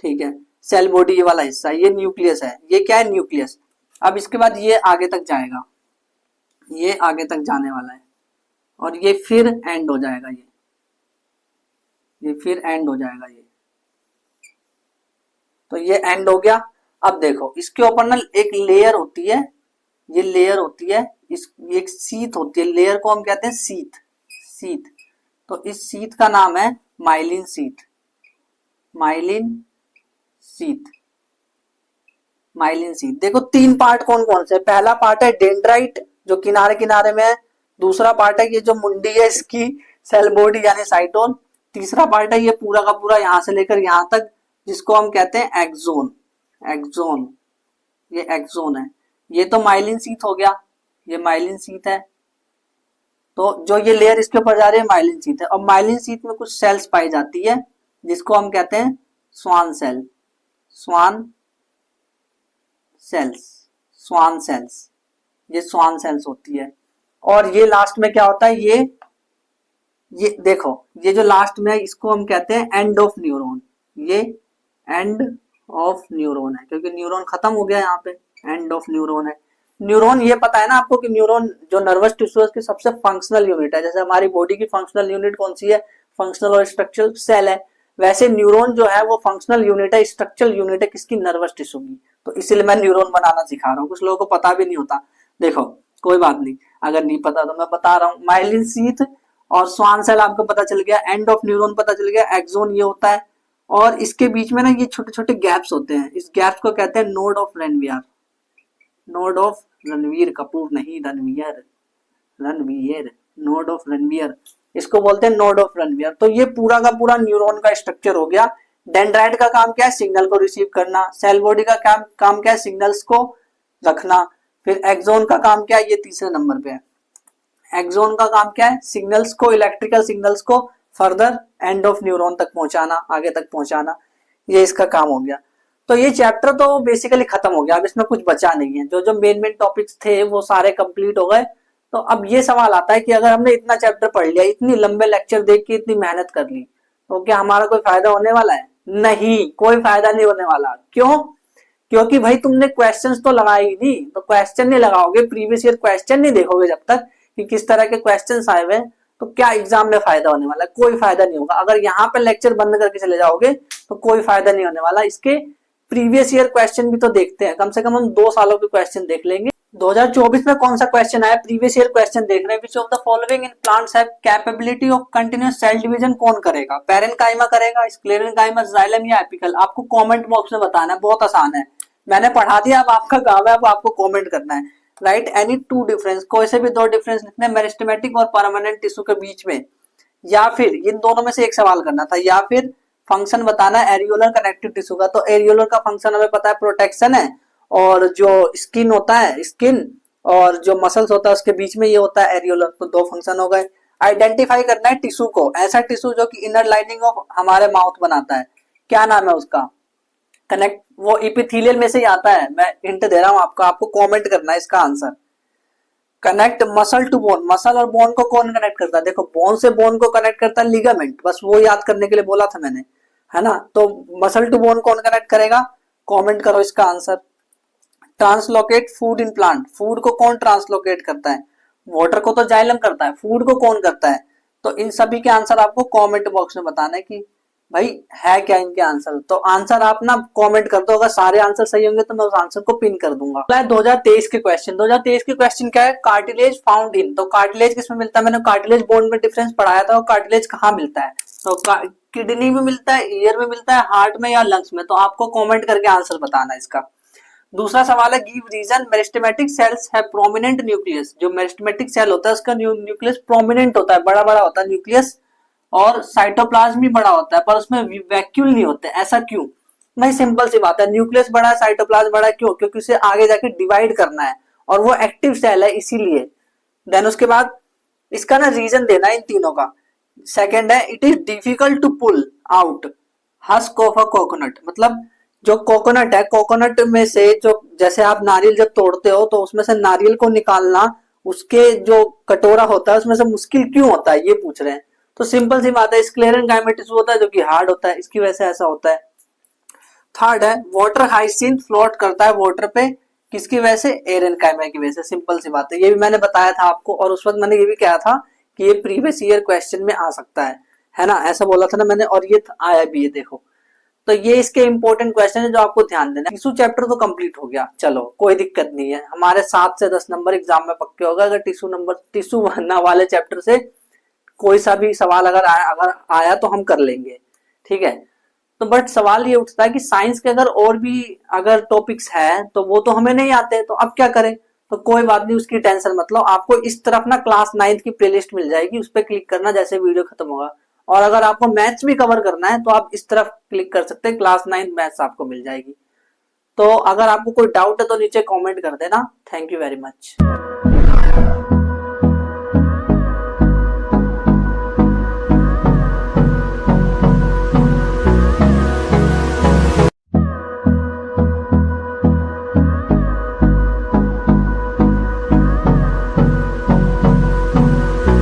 ठीक है, सेल बॉडी ये वाला हिस्सा, ये न्यूक्लियस है, ये क्या है, न्यूक्लियस। अब इसके बाद ये आगे तक जाएगा, ये आगे तक जाने वाला है, और ये फिर एंड हो जाएगा, ये फिर एंड हो जाएगा, ये तो ये एंड हो गया। अब देखो इसके ऊपर ना एक लेयर होती है, ये लेयर होती है, इस एक सीथ होती है, लेयर को हम कहते हैं सीथ, सीथ। तो इस सीथ का नाम है myelin sheath, myelin sheath, myelin sheath. देखो तीन पार्ट कौन कौन से, पहला पार्ट है डेंड्राइट जो किनारे किनारे में है, दूसरा पार्ट है ये जो मुंडी है इसकी, सेल बॉडी यानी साइटोन, तीसरा पार्ट है ये पूरा का पूरा यहां से लेकर यहां तक, जिसको हम कहते हैं एक्सोन, एक्सोन, ये एक्सोन है। ये तो माइलिन सीथ हो गया, ये माइलिन सीथ है। तो जो ये लेयर इसके ऊपर जा रही है माइलिन सीथ है। और माइलिन सीथ में कुछ सेल्स पाई जाती है जिसको हम कहते हैं Schwann cell, Schwann cells, Schwann cells, ये स्वान सेल्स होती है। और ये लास्ट में क्या होता है, ये देखो ये जो लास्ट में है इसको हम कहते हैं एंड ऑफ न्यूरॉन, ये एंड ऑफ न्यूरॉन है क्योंकि न्यूरॉन खत्म हो गया, यहाँ पे एंड ऑफ न्यूरॉन है। न्यूरॉन ये पता है ना आपको कि न्यूरॉन जो नर्वस टिश्यू है उसकी सबसे फंक्शनल यूनिट है। जैसे हमारी बॉडी की फंक्शनल यूनिट कौन सी है, फंक्शनल और स्ट्रक्चरल सेल है, वैसे न्यूरॉन जो है वो फंक्शनल यूनिट है, स्ट्रक्चरल यूनिट है किसकी, नर्वस टिश्यू की। तो इसीलिए मैं न्यूरॉन बनाना सिखा रहा हूँ, कुछ लोगों को पता भी नहीं होता। देखो कोई बात नहीं, अगर नहीं पता तो मैं बता रहा हूँ। माइलिन सीथ और स्वान सेल आपको पता चल गया, एंड ऑफ न्यूरॉन पता चल गया, एक्सोन ये होता है। और इसके बीच में ना ये छोटे छोटे गैप्स होते हैं, इस गैप्स को कहते हैं node of Ranvier, node of Ranveer Kapoor नहीं, Ranvier, Ranvier, node of Ranvier, इसको बोलते हैं नोड ऑफ रणवियर। तो ये पूरा का पूरा न्यूरॉन का स्ट्रक्चर हो गया। डेंड्राइट का काम क्या है, सिग्नल को रिसीव करना। सेल बॉडी का काम क्या है, सिग्नल्स को रखना। फिर एक्सोन का काम क्या है, ये तीसरे नंबर पे है। एक्सोन का काम क्या है, सिग्नल्स को, इलेक्ट्रिकल सिग्नल्स को फर्दर एंड ऑफ न्यूरॉन तक पहुंचाना, आगे तक पहुंचाना, ये इसका काम हो गया। तो ये चैप्टर तो बेसिकली खत्म हो गया, अब इसमें कुछ बचा नहीं है। जो जो मेन मेन टॉपिक्स थे वो सारे कंप्लीट हो गए। तो अब ये सवाल आता है कि अगर हमने इतना चैप्टर पढ़ लिया, इतनी लंबे लेक्चर देख के इतनी मेहनत कर ली, तो क्या हमारा कोई फायदा होने वाला है? नहीं, कोई फायदा नहीं होने वाला। क्यों? क्योंकि भाई तुमने क्वेश्चंस तो लगाए ही नहीं, तो क्वेश्चन नहीं लगाओगे, प्रीवियस ईयर क्वेश्चन नहीं देखोगे जब तक कि किस तरह के क्वेश्चंस आए हुए, तो क्या एग्जाम में फायदा होने वाला है? कोई फायदा नहीं होगा। अगर यहाँ पे लेक्चर बंद करके चले जाओगे तो कोई फायदा नहीं होने वाला। इसके प्रीवियस ईयर क्वेश्चन भी तो देखते हैं, कम से कम हम 2 सालों के क्वेश्चन देख लेंगे। 2024 में कौन सा क्वेश्चन आया, प्रीवियस ईयर क्वेश्चन देख रहे हैं। Which of the following in plants have capability of continuous cell division, कौन करेगा? पैरेनकाइमा करेगा, स्क्लेरेनकाइमा, जाइलम या एपिकल? आपको कमेंट बॉक्स में बताना है, बहुत आसान है, मैंने पढ़ा दिया, अब आपका काम है, अब आपको कमेंट करना है। राइट एनी 2 डिफरेंस, कोई से भी 2 डिफरेंस लिखने मेरिस्टेमेटिक और परमानेंट टिश्यू के बीच में, या फिर इन दोनों में से एक सवाल करना था, या फिर फंक्शन बताना है एरियोलर कनेक्टिव टिश्यू का। तो एरियोलर का फंक्शन हमें पता है प्रोटेक्शन है, और जो स्किन होता है, स्किन और जो मसल्स होता है उसके बीच में ये होता है एरियोलर। तो 2 फंक्शन हो गए। आइडेंटिफाई करना है टिश्यू को, ऐसा टिश्यू जो कि इनर लाइनिंग ऑफ हमारे माउथ बनाता है, क्या नाम है उसका? कनेक्ट, वो इपिथेलियल में से ही आता है, मैं हिंट दे रहा हूं आपको कमेंट करना है इसका answer. Connect muscle to bone, muscle और बोन को कौन कनेक्ट करता है? देखो बोन से बोन को कनेक्ट करता है लिगामेंट, बस वो याद करने के लिए बोला था मैंने, है ना। तो मसल टू बोन कौन कनेक्ट करेगा? कमेंट करो इसका answer. Translocate food in plant, food को कौन ट्रांसलोकेट करता है? वाटर को तो जाइलम करता है, फूड को कौन करता है? तो इन सभी के आंसर आपको कमेंट बॉक्स में बताना है कि भाई है क्या इनके आंसर। तो आंसर आप ना कमेंट कर दो, अगर सारे आंसर सही होंगे तो मैं उस आंसर को पिन कर दूंगा। 2023 के क्वेश्चन, 2023 के क्वेश्चन क्या है? कार्टिलेज फाउंड इन, तो कार्टिलेज किसमें मिलता है? मैंने कार्टिलेज बोन में डिफरेंस पढ़ाया था, और कार्टिलेज कहाँ मिलता है? तो किडनी में मिलता है, ईयर में मिलता है, हार्ट में या लंग्स में? तो आपको कमेंट करके आंसर बताना है इसका। दूसरा सवाल है give reason meristematic cells have prominent nucleus, जो मेरिस्टेमेटिक सेल होता है उसका न्यूक्लियस प्रोमिनेंट होता है, बड़ा बड़ा होता है न्यूक्लियस, और साइटोप्लाज्म भी बड़ा होता है पर उसमें वैक्यूल नहीं होते, ऐसा क्यों? भाई सिंपल सी बात है, न्यूक्लियस बड़ा है, साइटोप्लाज्म बड़ा है, क्यों? क्योंकि उसे आगे जाके डिवाइड करना है, और वो एक्टिव सेल है इसीलिए। देन उसके बाद इसका ना रीजन देना है इन तीनों का। सेकंड है it is difficult to pull out husk of a coconut, मतलब जो कोकोनट है, कोकोनट में से जो, जैसे आप नारियल जब तोड़ते हो तो उसमें से नारियल को निकालना, उसके जो कटोरा होता है उसमें से मुश्किल क्यों होता है, ये पूछ रहे हैं। तो सिंपल सी बात है, स्क्लेरेंकाइमा टिश्यू होता है जो कि हार्ड होता है, इसकी वजह से ऐसा होता है। थर्ड है वाटर हाइसिंथ फ्लोट करता है वाटर पे, किसकी वजह से, एरेनकाइमा की वजह से। सिंपल सी बात है, ये भी मैंने बताया था आपको, और उस वक्त मैंने ये भी कहा था कि ये प्रीवियस ईयर क्वेश्चन में आ सकता है ना, ऐसा बोला था ना मैंने, और ये आया भी है, देखो। तो ये इसके इंपॉर्टेंट क्वेश्चन है जो आपको ध्यान देना है। टिश्यू चैप्टर तो कंप्लीट हो गया, चलो कोई दिक्कत नहीं है, हमारे 7 से 10 नंबर एग्जाम में पक्के होगा अगर टिश्यू बनना वाले चैप्टर से कोई सा भी सवाल अगर आया तो हम कर लेंगे, ठीक है। तो बट सवाल ये उठता है कि साइंस के अगर और भी अगर टॉपिक्स है तो वो तो हमें नहीं आते, तो अब क्या करें। तो कोई बात नहीं, उसकी टेंशन मत लो, आपको इस तरफ ना क्लास 9th की प्लेलिस्ट मिल जाएगी, उस पर क्लिक करना जैसे वीडियो खत्म होगा। और अगर आपको मैथ्स भी कवर करना है तो आप इस तरफ क्लिक कर सकते हैं, क्लास 9th मैथ्स आपको मिल जाएगी। तो अगर आपको कोई डाउट है तो नीचे कॉमेंट कर देना। Thank you very much.